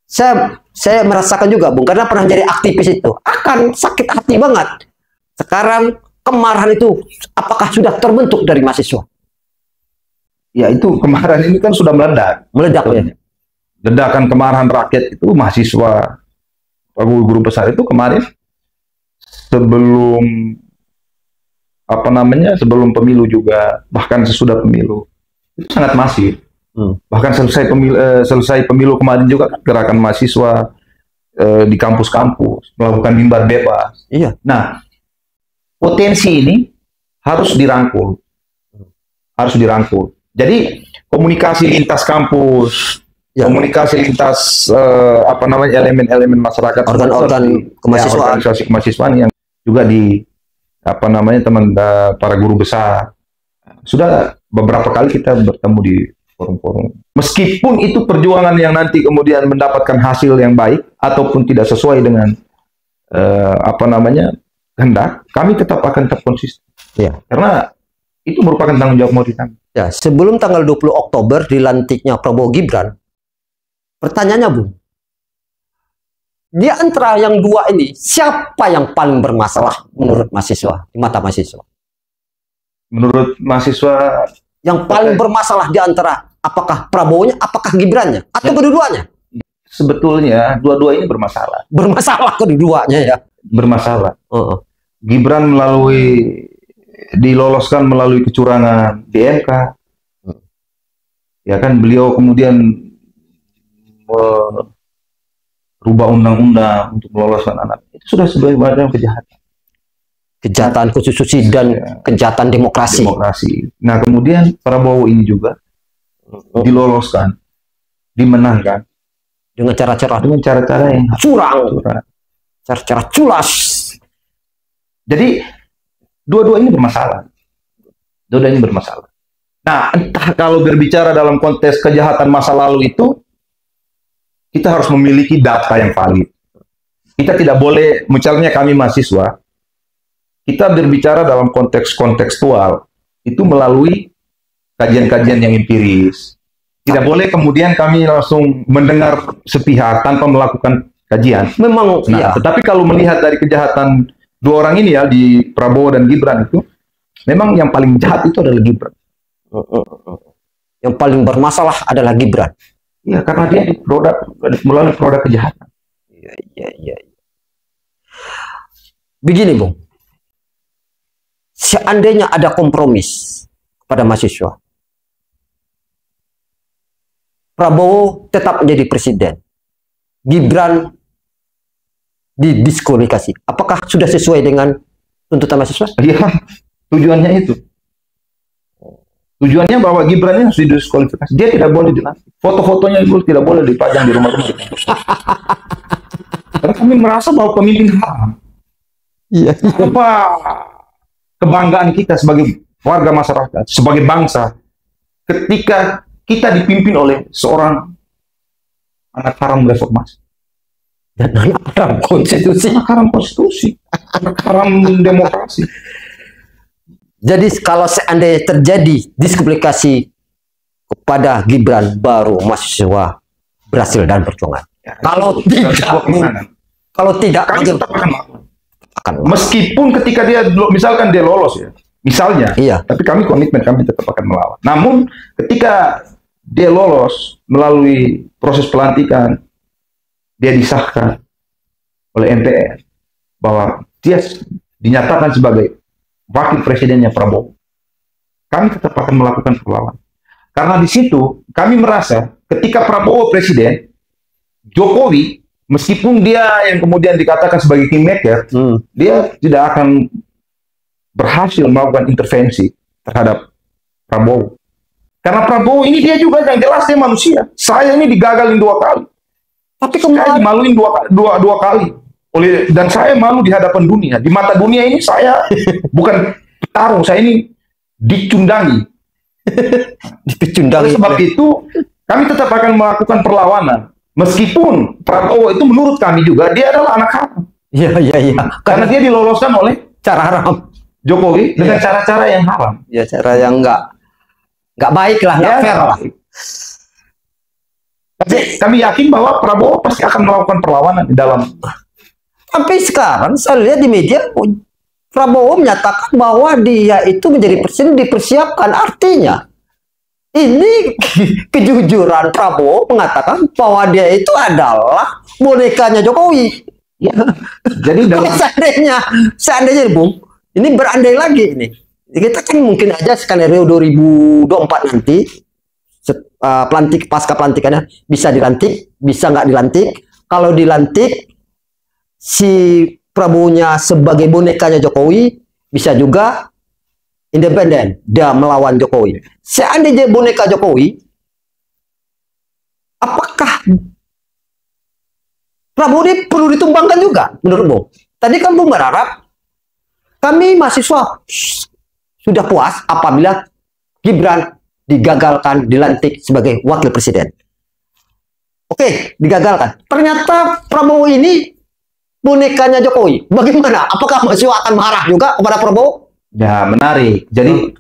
saya merasakan juga, Bung, karena pernah jadi aktivis itu, akan sakit hati banget. Sekarang kemarahan itu apakah sudah terbentuk dari mahasiswa? Ya, itu kemarahan ini kan sudah meledak. Meledak ya. Ledakan kemarahan rakyat itu mahasiswa, guru besar itu kemarin sebelum sebelum pemilu juga, bahkan sesudah pemilu itu sangat masif. Bahkan selesai pemilu kemarin juga kan gerakan mahasiswa di kampus-kampus melakukan mimbar bebas. Iya. Nah, potensi ini harus dirangkul. Jadi komunikasi lintas kampus, ya, komunikasi lintas elemen-elemen masyarakat, organ-organ kemahasiswaan, organisasi kemahasiswaan yang juga para guru besar. Sudah beberapa kali kita bertemu di forum-forum. Meskipun itu perjuangan yang nanti kemudian mendapatkan hasil yang baik ataupun tidak sesuai dengan kehendak, kami tetap akan tetap konsisten. Ya. Karena itu merupakan tanggung jawab moral kami. Ya, sebelum tanggal 20 Oktober dilantiknya Prabowo Gibran, pertanyaannya, Bung, di antara yang dua ini, siapa yang paling bermasalah menurut mahasiswa, di mata mahasiswa? Menurut mahasiswa, yang paling bermasalah di antara apakah Prabowo-nya, apakah Gibran-nya, atau kedua-duanya? Sebetulnya dua-dua ini bermasalah. Bermasalah kedua-duanya ya. Bermasalah. Gibran diloloskan melalui kecurangan di MK. Ya kan, beliau kemudian merubah undang-undang untuk meloloskan anak. Itu sudah sebagai bagian kejahatan. Kejahatan konstitusi dan kejahatan demokrasi. Nah, kemudian Prabowo ini juga diloloskan, dimenangkan dengan cara-cara yang curang, cara-cara culas. Jadi dua-dua ini bermasalah. Nah, entah kalau berbicara dalam konteks kejahatan masa lalu itu, kita harus memiliki data yang valid. Kita tidak boleh, misalnya kami mahasiswa, kita berbicara dalam konteks kontekstual, itu melalui kajian-kajian yang empiris. Tidak boleh kemudian kami langsung mendengar sepihak tanpa melakukan kajian. Memang, nah, tetapi kalau melihat dari kejahatan dua orang ini ya, di Prabowo dan Gibran itu, memang yang paling jahat itu adalah Gibran. Yang paling bermasalah adalah Gibran. Ya, karena dia melalui produk kejahatan. Iya. Begini, Bung. Seandainya ada kompromis pada mahasiswa, Prabowo tetap menjadi presiden, Gibran didiskualifikasi. Apakah sudah sesuai dengan tuntutan mahasiswa? Iya, tujuannya itu. Tujuannya bahwa Gibran ini harus didiskualifikasi. Dia tidak boleh dilantik. Foto-fotonya itu tidak boleh dipajang di rumah-rumah. Karena kami merasa bahwa pemimpin haram. Iya. Apa kebanggaan kita sebagai warga masyarakat, sebagai bangsa, ketika kita dipimpin oleh seorang anak haram reformasi. Dan anak haram konstitusi. Anak haram konstitusi. Anak haram demokrasi. Jadi kalau seandainya terjadi diskualifikasi kepada Gibran, baru mahasiswa berhasil dan perjuangan. Ya, Kalau itu tidak, sebuah keinginan. kalau tidak, Kami bagaimana? tetap akan melakukan. Akan. Meskipun ketika dia, misalkan dia lolos ya, misalnya, Iya. tapi kami komitmen, kami tetap akan melawan. Namun ketika dia lolos melalui proses pelantikan, dia disahkan oleh MPR bahwa dia dinyatakan sebagai wakil presidennya Prabowo, kami tetap akan melakukan perlawanan. Karena di situ kami merasa ketika Prabowo presiden, Jokowi meskipun dia yang kemudian dikatakan sebagai kingmaker, dia tidak akan berhasil melakukan intervensi terhadap Prabowo. Karena Prabowo ini dia juga yang jelas dia manusia. Saya ini digagalin 2 kali. Tapi Saya kemarin dimaluin dua kali. Dan saya malu di hadapan dunia. Di mata dunia ini saya bukan petarung, saya ini dicundangi. dipecundang Oleh sebab itu, kami tetap akan melakukan perlawanan. Meskipun Prabowo itu menurut kami juga, dia adalah anak haram. Iya, iya, iya. Karena dia diloloskan oleh Cara haram. Jokowi dengan Iya. cara-cara yang haram. Ya, cara yang nggak baik lah, nggak Ya, fair lah. Tapi kami yakin bahwa Prabowo pasti akan melakukan perlawanan di dalam. Tapi sekarang saya lihat di media, Prabowo menyatakan bahwa dia itu menjadi presiden dipersiapkan. Artinya, ini kejujuran Prabowo mengatakan bahwa dia itu adalah bonekanya Jokowi. Ya. Jadi dalam Seandainya Bung, ini berandai lagi ini. Kita kan mungkin aja skenario 2024 nanti pasca pelantikannya bisa dilantik, bisa nggak dilantik. Kalau dilantik, si Prabowo-nya sebagai bonekanya Jokowi, bisa juga independen, dia melawan Jokowi. Seandainya boneka Jokowi, apakah Prabowo ini perlu ditumbangkan juga menurut Bung? Tadi kan Bung berharap kami mahasiswa sudah puas apabila Gibran digagalkan dilantik sebagai wakil presiden. Oke, digagalkan. Ternyata Prabowo ini bonekanya Jokowi. Bagaimana? Apakah mahasiswa akan marah juga kepada Prabowo? Ya, menarik. Jadi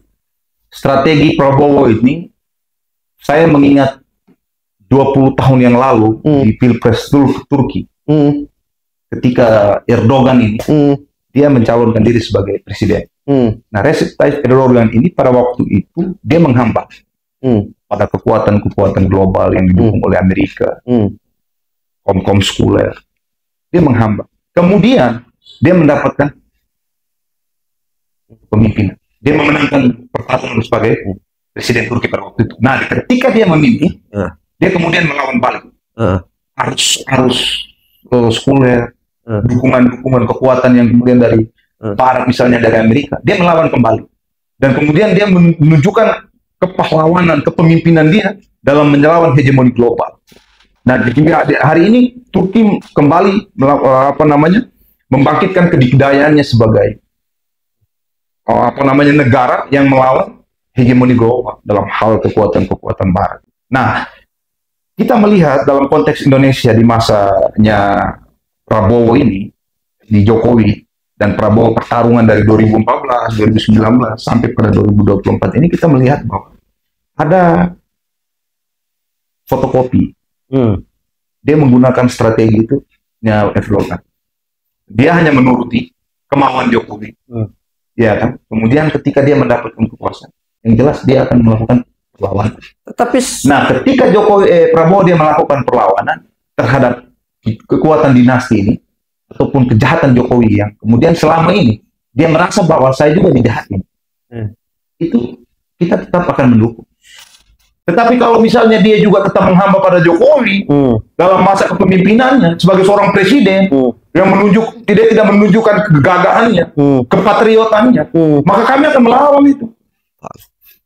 strategi Prabowo ini saya mengingat 20 tahun yang lalu di Pilpres Turki. Ketika Erdogan ini dia mencalonkan diri sebagai presiden. Nah, Recep Tayyip Erdogan ini pada waktu itu dia menghambat pada kekuatan-kekuatan global yang didukung oleh Amerika, kom-kom-skuler. Dia menghambat. Kemudian dia mendapatkan pemimpinan. Dia memenangkan pertarungan sebagai presiden Turki pada waktu itu. Nah, ketika dia memimpin, dia kemudian melawan balik. Harus skuler, dukungan kekuatan yang kemudian dari Barat, misalnya dari Amerika, dia melawan kembali. Dan kemudian dia menunjukkan kepahlawanan, kepemimpinan dia dalam menyelawan hegemoni global. Nah, hari ini Turki kembali membangkitkan kedikdayaannya sebagai negara yang melawan hegemoni global dalam hal kekuatan-kekuatan Barat. Nah, kita melihat dalam konteks Indonesia di masanya Prabowo ini, di Jokowi dan Prabowo pertarungan dari 2014, 2019 sampai pada 2024 ini, kita melihat bahwa ada fotokopi. Dia menggunakan strategi itu, Erdogan. Dia hanya menuruti kemauan Jokowi. Ya kan? Kemudian ketika dia mendapatkan kekuasaan, yang jelas dia akan melakukan perlawanan. Nah, ketika Prabowo dia melakukan perlawanan terhadap kekuatan dinasti ini ataupun kejahatan Jokowi yang kemudian selama ini dia merasa bahwa saya juga dijahatin. Itu kita tetap akan mendukung. Tetapi kalau misalnya dia juga tetap menghamba pada Jokowi dalam masa kepemimpinannya sebagai seorang presiden yang tidak menunjukkan kegagahannya, kepatriotannya, maka kami akan melawan itu.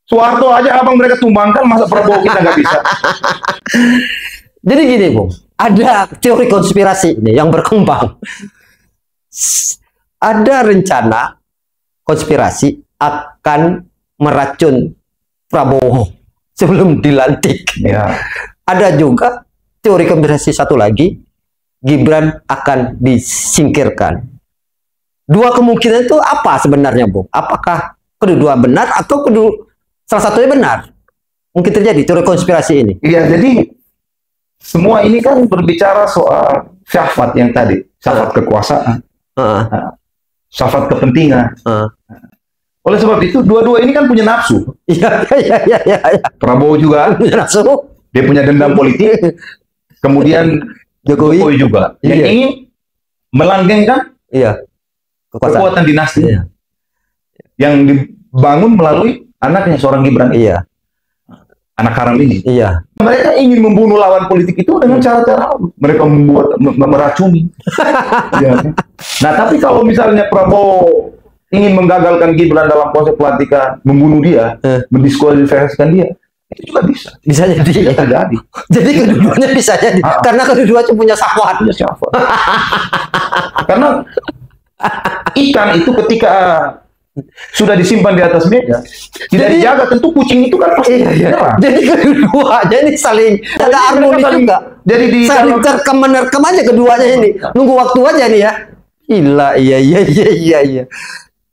Soeharto aja abang mereka tumbangkan, masa Prabowo kita nggak bisa? Jadi gini, Bung, ada teori konspirasi ini yang berkembang. Ada rencana konspirasi akan meracun Prabowo sebelum dilantik. Ya. Ada juga teori konspirasi satu lagi, Gibran akan disingkirkan. Dua kemungkinan itu apa sebenarnya, Bung? Apakah kedua benar atau salah satunya benar? Mungkin terjadi teori konspirasi ini. Iya, jadi semua ini kan berbicara soal syahwat yang tadi, syahwat kekuasaan, syahwat kepentingan. Oleh sebab itu, dua-dua ini kan punya nafsu. Iya. Prabowo juga Punya nafsu. dia punya dendam politik. Kemudian Jokowi juga yang ingin melanggengkan kekuatan dinasti yang dibangun melalui anaknya seorang Gibran. Iya. Anak haram ini. Iya. Mereka ingin membunuh lawan politik itu dengan cara-cara mereka meracuni. Ya. Nah, tapi kalau misalnya Prabowo ingin menggagalkan Gibran dalam proses pelantikan, membunuh dia, mendiskualifikasikan dia, itu juga bisa. Bisa jadi. Bisa terjadi. Jadi kedua-duanya bisa jadi. Karena kedua-duanya punya syahwat. Karena ikan itu ketika sudah disimpan di atas meja, tidak dijaga, tentu kucing itu kan pasti nyerang. Jadi kedua-duanya ini saling ada harmoni juga. Jadi saling terkam-menerkam aja keduanya ini. Nunggu waktu aja nih ya. Iya.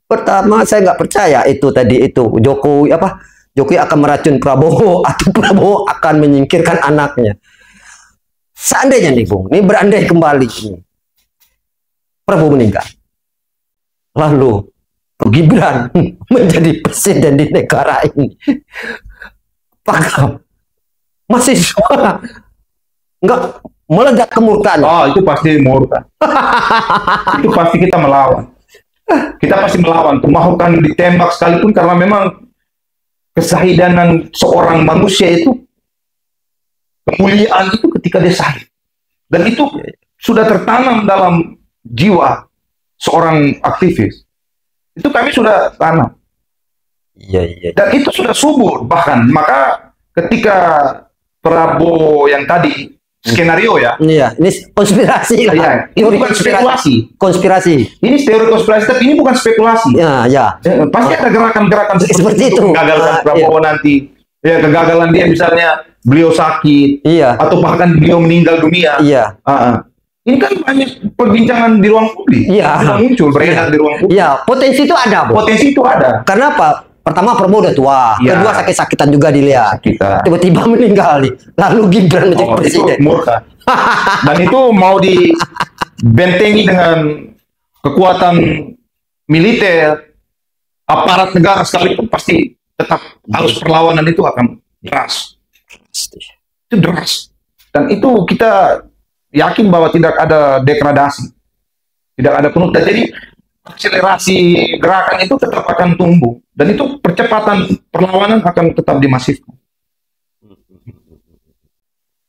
Pertama saya nggak percaya itu tadi itu Jokowi akan meracun Prabowo atau Prabowo akan menyingkirkan anaknya. Seandainya nih, Bung, ini berandai kembali ini. Prabowo meninggal. Lalu Gibran menjadi presiden di negara ini. Apakah mahasiswa nggak meledak kemurkaan? Oh, itu pasti murka. Itu pasti kita melawan. Kita pasti melawan. Kemaukan ditembak sekalipun, karena memang kesahidanan seorang manusia itu, kemuliaan itu ketika dia sahid. Dan itu sudah tertanam dalam jiwa seorang aktivis. Itu kami sudah tanam. Iya. Dan itu sudah subur bahkan. Maka ketika Prabowo yang tadi skenario ya. Iya, ini konspirasi lah. Iya, ini bukan spekulasi. Konspirasi. Ini teori konspirasi, tapi ini bukan spekulasi. Ya. Pasti ada gerakan-gerakan seperti itu. Menggagalkan Prabowo nanti. Ya, kegagalan dia misalnya beliau sakit. Iya. Atau bahkan beliau meninggal dunia. Iya. Ini kan banyak perbincangan di ruang publik. Iya. Muncul beredar di ruang publik. Iya, potensi itu ada, Bu. Potensi itu ada. Karena apa? Pertama Prabowo udah tua, kedua sakit-sakitan juga dilihat. Tiba-tiba meninggal nih. Lalu Gibran menjadi presiden. Itu murka. Dan itu mau dibentengi dengan kekuatan militer, aparat negara sekalipun, pasti tetap harus perlawanan itu akan deras. Itu deras. Dan itu kita yakin bahwa tidak ada degradasi. Tidak ada penutup. Jadi akselerasi gerakan itu tetap akan tumbuh, dan itu percepatan perlawanan akan tetap dimasifkan.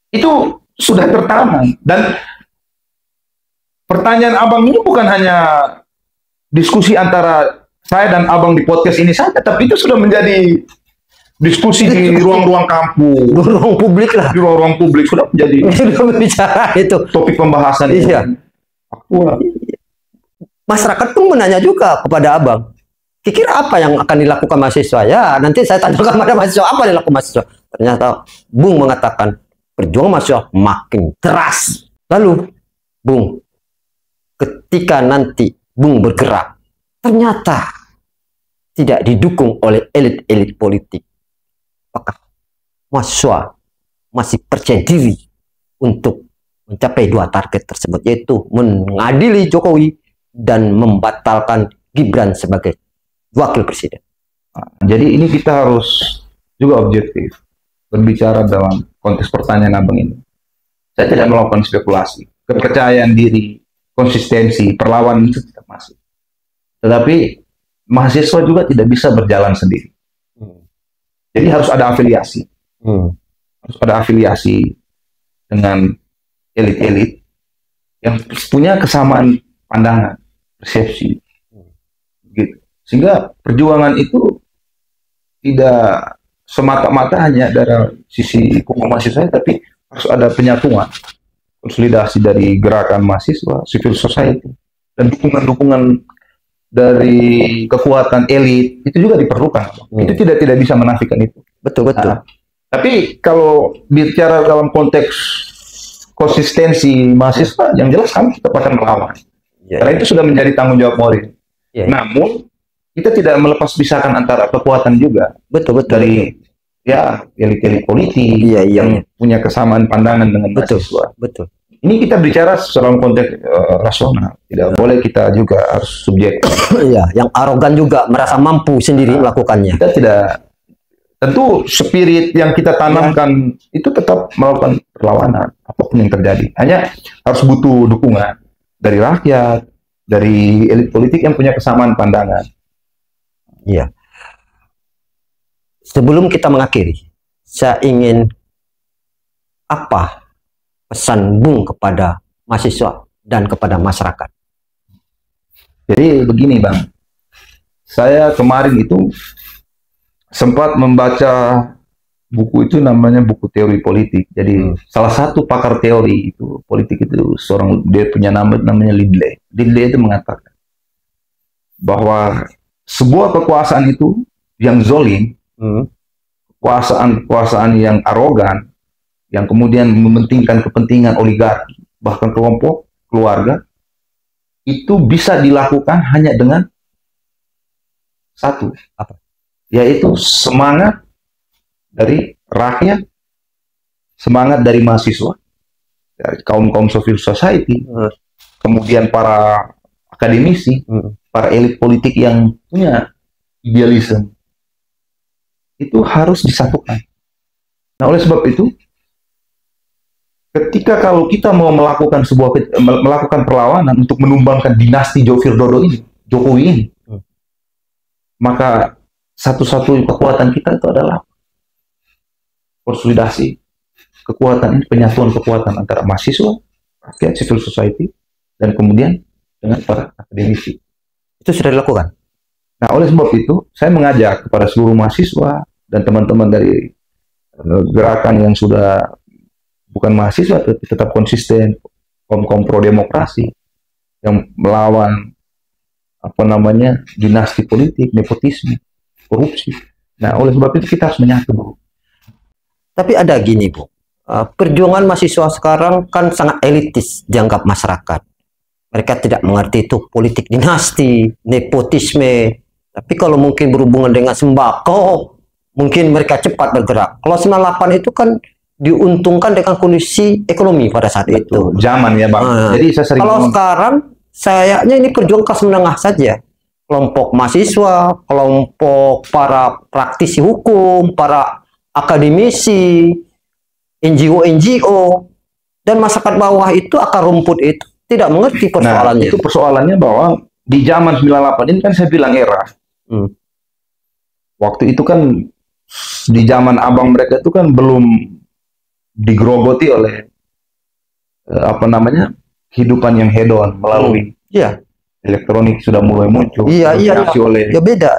Itu sudah tertanam. Dan pertanyaan abang ini bukan hanya diskusi antara saya dan abang di podcast ini saja, tapi itu sudah menjadi diskusi di ruang-ruang kampus, di ruang publik lah. Di ruang-ruang publik sudah menjadi bicara itu topik pembahasan. Iya. Masyarakat pun menanya juga kepada abang, kira apa yang akan dilakukan mahasiswa? Ya, nanti saya tanyakan kepada mahasiswa, apa yang dilakukan mahasiswa? Ternyata Bung mengatakan, perjuangan mahasiswa makin keras. Lalu, Bung, ketika nanti Bung bergerak, ternyata tidak didukung oleh elit-elit politik. Apakah mahasiswa masih percaya diri untuk mencapai dua target tersebut, yaitu mengadili Jokowi dan membatalkan Gibran sebagai wakil presiden? Jadi ini kita harus juga objektif berbicara dalam konteks pertanyaan abang ini. Saya tidak melakukan spekulasi. Kepercayaan diri, konsistensi, perlawanan itu tetap masih. Tetapi mahasiswa juga tidak bisa berjalan sendiri. Jadi harus ada afiliasi. harus ada afiliasi dengan elit-elit yang punya kesamaan pandangan, persepsi, gitu. Sehingga perjuangan itu tidak semata-mata hanya dari sisi kubu mahasiswa, tapi harus ada penyatuan, konsolidasi dari gerakan mahasiswa, civil society, dan dukungan-dukungan dari kekuatan elit itu juga diperlukan. Itu tidak bisa menafikan itu. Betul. Tapi kalau bicara dalam konteks konsistensi mahasiswa, yang jelas kami tetap akan melawan. Karena itu sudah menjadi tanggung jawab moral. Namun kita tidak melepas pisahkan antara kekuatan juga. Betul. Dari elit-elit politik yang punya kesamaan pandangan dengan mahasiswa. Betul. Ini kita bicara dalam konteks rasional. Tidak boleh kita juga harus subjektif. Yang arogan juga merasa mampu sendiri melakukannya. Kita tidak. Tentu spirit yang kita tanamkan itu tetap melakukan perlawanan apapun yang terjadi. Hanya harus butuh dukungan dari rakyat, dari elit politik yang punya kesamaan pandangan. Iya. Sebelum kita mengakhiri, saya ingin apa pesan Bung kepada mahasiswa dan kepada masyarakat? Jadi begini Bang, saya kemarin itu sempat membaca buku itu, namanya buku teori politik. Jadi salah satu pakar teori itu politik itu dia punya namanya Lidley. Lidley itu mengatakan bahwa sebuah kekuasaan itu yang zolim, kekuasaan yang arogan, yang kemudian mementingkan kepentingan oligarki, bahkan kelompok keluarga, itu bisa dilakukan hanya dengan satu, yaitu semangat dari rakyat, semangat dari mahasiswa, dari kaum civil society, kemudian para akademisi, para elit politik yang punya idealisme, itu harus disatukan. Nah, oleh sebab itu, ketika kalau kita mau melakukan perlawanan untuk menumbangkan dinasti Jokowi ini, maka satu-satu kekuatan kita itu adalah konsolidasi kekuatan ini, penyatuan kekuatan antara mahasiswa, rakyat, civil society, dan kemudian dengan para akademisi. Itu sudah dilakukan. Nah, oleh sebab itu, saya mengajak kepada seluruh mahasiswa dan teman-teman dari gerakan yang sudah bukan mahasiswa, tapi tetap konsisten, kaum pro demokrasi, yang melawan dinasti politik, nepotisme, korupsi. Nah, oleh sebab itu kita harus menyatu. Tapi ada gini, Bu. Perjuangan mahasiswa sekarang kan sangat elitis dianggap masyarakat. Mereka tidak mengerti itu politik dinasti, nepotisme. Tapi kalau mungkin berhubungan dengan sembako, mungkin mereka cepat bergerak. Kalau 98 itu kan diuntungkan dengan kondisi ekonomi pada saat itu. Zaman ya, Bang. Jadi saya sering sekarang, sayangnya ini perjuangan kelas menengah saja. Kelompok mahasiswa, kelompok para praktisi hukum, para akademisi, NGO, dan masyarakat bawah itu, akar rumput itu tidak mengerti persoalannya. Nah, itu persoalannya bahwa di zaman 98 ini kan saya bilang era. Waktu itu kan di zaman abang mereka itu kan belum digerogoti oleh kehidupan yang hedon melalui elektronik sudah mulai muncul. Oleh beda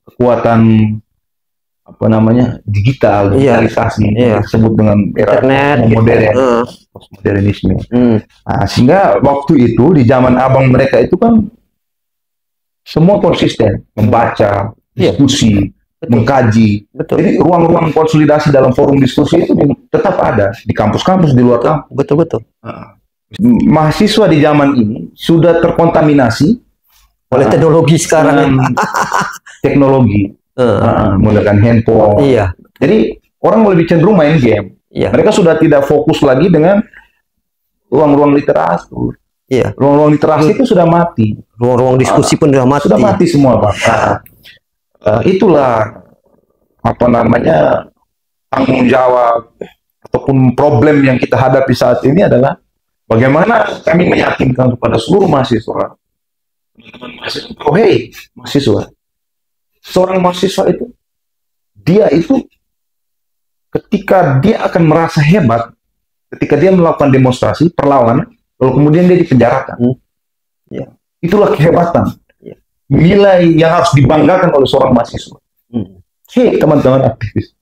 kekuatan digital, digitalisasi, disebut dengan era postmodernisme. Nah, sehingga waktu itu di zaman abang mereka itu kan semua konsisten membaca, diskusi, mengkaji. Jadi ruang-ruang konsolidasi dalam forum diskusi itu tetap ada di kampus-kampus, di luar kampus. Betul. Mahasiswa di zaman ini sudah terkontaminasi oleh teknologi sekarang. Teknologi, menggunakan handphone. Jadi orang lebih cenderung main game. Mereka sudah tidak fokus lagi dengan ruang-ruang literatur. Ruang-ruang literasi itu sudah mati. Ruang-ruang diskusi pun sudah mati. Sudah mati semua, Pak. Itulah tanggung jawab ataupun problem yang kita hadapi saat ini adalah bagaimana kami meyakinkan kepada seluruh mahasiswa, mahasiswa, seorang mahasiswa itu dia itu ketika dia akan merasa hebat, ketika dia melakukan demonstrasi, perlawanan, lalu kemudian dia dipenjarakan. Ya. Itulah kehebatan. Ya. Nilai yang harus dibanggakan oleh seorang mahasiswa. Hei teman-teman aktivis,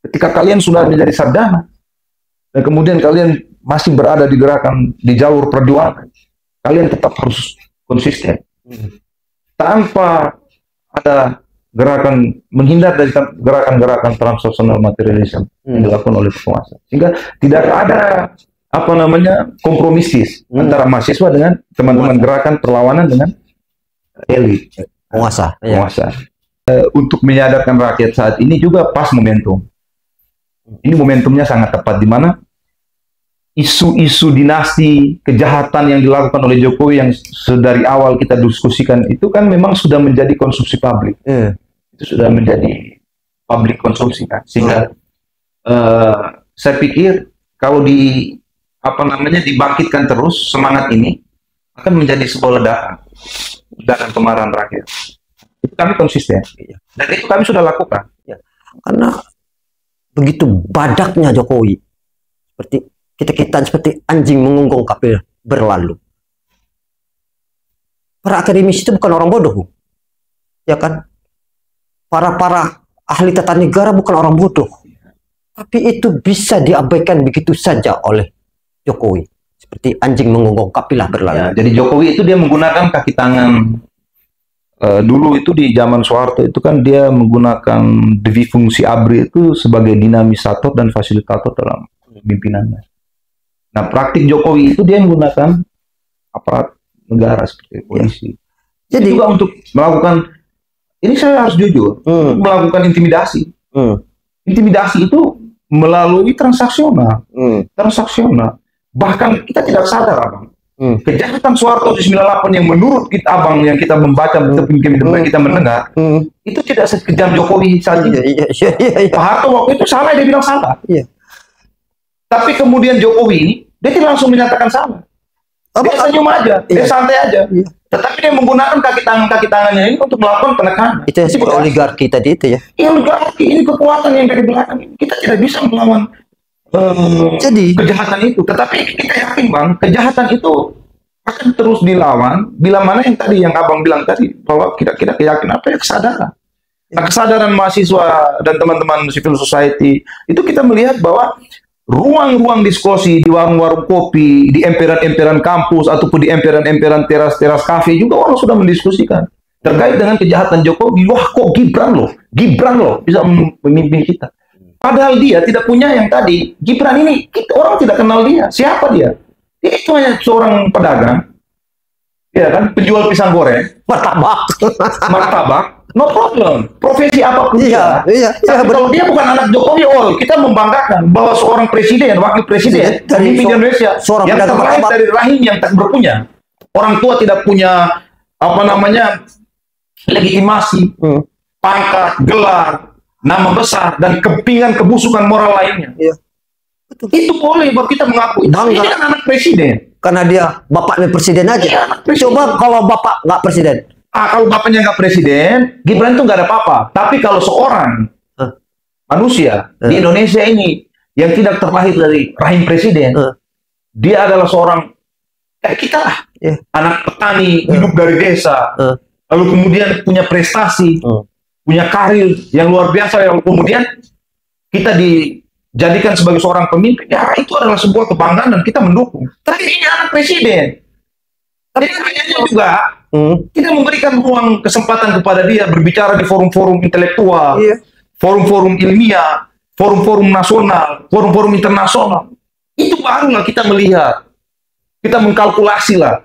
ketika kalian sudah menjadi sarjana, dan kemudian kalian masih berada di gerakan, di jalur perjuangan, kalian tetap harus konsisten. Tanpa ada gerakan, menghindar dari gerakan-gerakan transaksional materialisme yang dilakukan oleh penguasa. Sehingga tidak ada kompromistis antara mahasiswa dengan teman-teman gerakan perlawanan dengan elit Penguasa. penguasa. Untuk menyadarkan rakyat saat ini juga pas momentum. Ini momentumnya sangat tepat, di mana isu-isu dinasti kejahatan yang dilakukan oleh Jokowi yang dari awal kita diskusikan itu kan memang sudah menjadi konsumsi publik. Itu sudah menjadi publik konsumsi kan. Sehingga saya pikir kalau dibangkitkan terus semangat ini akan menjadi sebuah ledakan kemarahan rakyat. Itu kami konsisten, dan itu kami sudah lakukan. Karena begitu badaknya Jokowi, seperti anjing mengunggong kapil berlalu. Para akademisi itu bukan orang bodoh, ya kan? Para ahli tata negara bukan orang bodoh, tapi itu bisa diabaikan begitu saja oleh Jokowi, seperti anjing mengunggong kapilah berlalu. Jadi Jokowi itu dia menggunakan kaki tangan. Dulu itu di zaman Soeharto itu kan dia menggunakan fungsi ABRI itu sebagai dinamisator dan fasilitator dalam pimpinannya. Nah, praktik Jokowi itu dia menggunakan aparat negara seperti polisi. Jadi juga untuk melakukan, ini saya harus jujur, melakukan intimidasi. Intimidasi itu melalui transaksional. Bahkan kita tidak sadar, Abang. Kejahatan Soeharto di 98 yang menurut kita, Abang, yang kita membaca, kita mendengar, itu tidak sekejam Jokowi saat ini. Pak Harto waktu itu salah, dia bilang salah. Tapi kemudian Jokowi ini, dia tidak langsung menyatakan salah. Dia senyum aja, dia santai aja. Tetapi dia menggunakan kaki tangannya ini untuk melakukan penekanan. Itu yang disebut oligarki tadi itu ya. Oligarki ini kekuatan yang dari belakang. Kita tidak bisa melawan jadi kejahatan itu, tetapi kita yakin, Bang, kejahatan itu akan terus dilawan bila mana yang tadi yang Abang bilang tadi, bahwa kita yakin apa ya, kesadaran. Nah, kesadaran mahasiswa dan teman-teman civil society itu kita melihat bahwa ruang-ruang diskusi di warung-warung kopi, di emperan-emperan kampus ataupun di emperan-emperan teras-teras kafe juga orang sudah mendiskusikan terkait dengan kejahatan Jokowi. Wah, kok Gibran loh bisa memimpin kita. Padahal dia tidak punya yang tadi. Gibran ini, orang tidak kenal dia. Siapa dia? Dia itu hanya seorang pedagang. Ya kan? Penjual pisang goreng. Martabak. No problem. Profesi apapun dia. Tapi kalau dia bukan anak Jokowi, kita membanggakan bahwa seorang presiden, wakil presiden dari Indonesia yang terlahir dari rahim yang tak berpunya. Orang tua tidak punya legitimasi, pangkat, gelar, nama besar, dan kepingan kebusukan moral lainnya. Itu boleh buat kita mengakui. Ini kan anak presiden. Karena dia bapaknya presiden aja. Coba kalau bapak nggak presiden. Kalau bapaknya nggak presiden, Gibran itu nggak ada apa-apa. Tapi kalau seorang manusia di Indonesia ini yang tidak terlahir dari rahim presiden, dia adalah seorang kayak kita lah. Anak petani, hidup dari desa, lalu kemudian punya prestasi, punya karir yang luar biasa, yang kemudian kita dijadikan sebagai seorang pemimpin, ya itu adalah sebuah kebanggaan dan kita mendukung. Tapi ini anak presiden. Tapi kayaknya juga kita memberikan ruang kesempatan kepada dia berbicara di forum-forum intelektual, forum-forum ilmiah, forum-forum nasional, forum-forum internasional. Itu barulah kita melihat, kita mengkalkulasi lah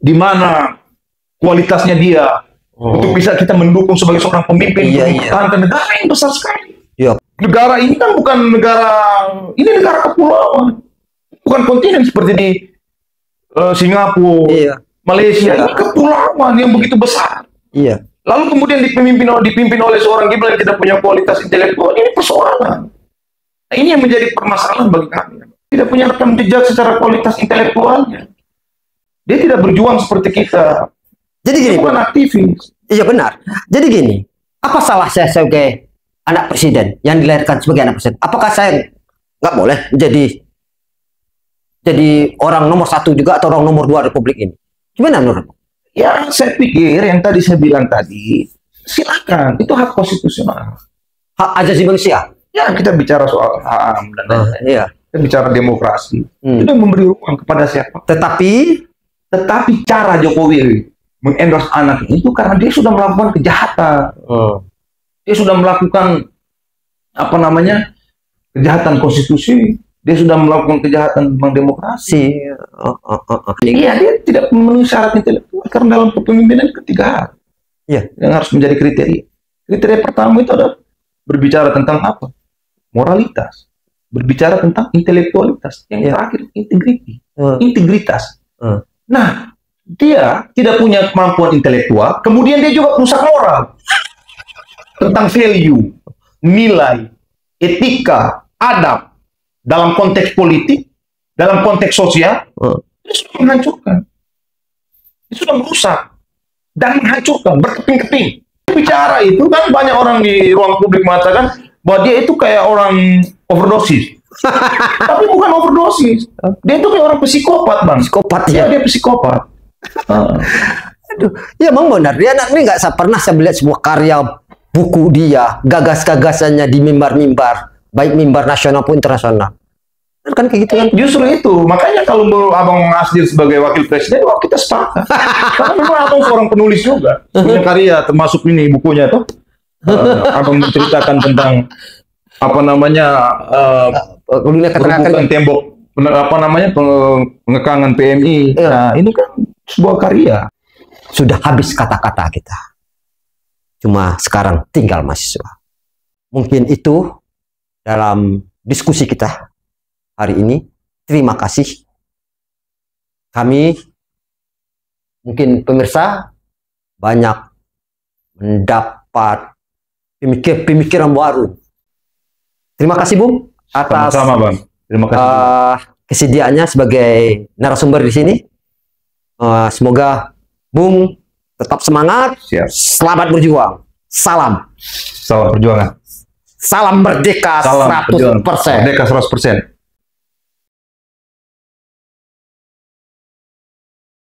di mana kualitasnya dia. Untuk bisa kita mendukung sebagai seorang pemimpin mempertahankan negara yang besar sekali. Negara ini kan bukan ini negara kepulauan, bukan kontinen seperti di Singapura, Malaysia. Ini kepulauan yang begitu besar. Lalu kemudian dipimpin oleh seorang Gibran yang tidak punya kualitas intelektual. Ini persoalan. Nah, ini yang menjadi permasalahan bagi kami. Tidak punya rekam jejak secara kualitas intelektualnya. Dia tidak berjuang seperti kita. Jadi gini, bukan aktivis. Iya benar. Jadi gini, apa salah saya sebagai anak presiden, yang dilahirkan sebagai anak presiden. Apakah saya nggak boleh jadi orang nomor 1 juga atau orang nomor 2 Republik ini? Gimana menurut? Ya, saya pikir yang tadi saya bilang tadi, silakan, itu hak konstitusional. Hak asasi manusia. Ya, kita bicara soal HAM dan lain-lain. Iya. Kita bicara demokrasi. Kita memberi ruang kepada siapa. Tetapi cara Jokowi mengendorse anak itu karena dia sudah melakukan kejahatan. Dia sudah melakukan kejahatan konstitusi. Dia sudah melakukan kejahatan tentang demokrasi. Iya, dia tidak memenuhi syarat intelektual karena dalam kepemimpinan ketiga hal yang harus menjadi kriteria. Kriteria pertama itu adalah berbicara tentang apa? Moralitas. Berbicara tentang intelektualitas. Yang terakhir integritas. Nah, dia tidak punya kemampuan intelektual, kemudian dia juga rusak moral tentang value, nilai, etika, adab dalam konteks politik, dalam konteks sosial. Dia sudah menghancurkan, dia sudah merusak dan menghancurkan, berkeping-keping. Bicara itu kan banyak orang di ruang publik mengatakan bahwa dia itu kayak orang overdosis. Tapi bukan overdosis. Dia itu kayak orang psikopat, Bang. Psikopat ya. Dia psikopat. Aduh, ya Bang benar. Dia anak ini nggak pernah saya melihat sebuah karya buku dia, gagas-gagasannya di mimbar-mimbar, baik mimbar nasional pun internasional. Kan kayak gitu kan. Justru itu. Makanya kalau Abang Asdir sebagai wakil presiden, kita sepakat. Karena memang Abang seorang penulis juga. Punya karya, termasuk ini bukunya tuh. Abang menceritakan tentang kerubukan tembok, pengekangan PMI. Nah, ini kan sebuah karya. Sudah habis kata-kata kita. Cuma sekarang tinggal mahasiswa. Mungkin itu dalam diskusi kita hari ini. Terima kasih. Kami, mungkin pemirsa, banyak mendapat pemikiran baru. Terima kasih, Bung, atas Bang. Terima kasih, kesediaannya sebagai narasumber di sini. Semoga Bung tetap semangat. Siap. Selamat berjuang. Salam perjuangan. Salam merdeka 100%. Merdeka 100%.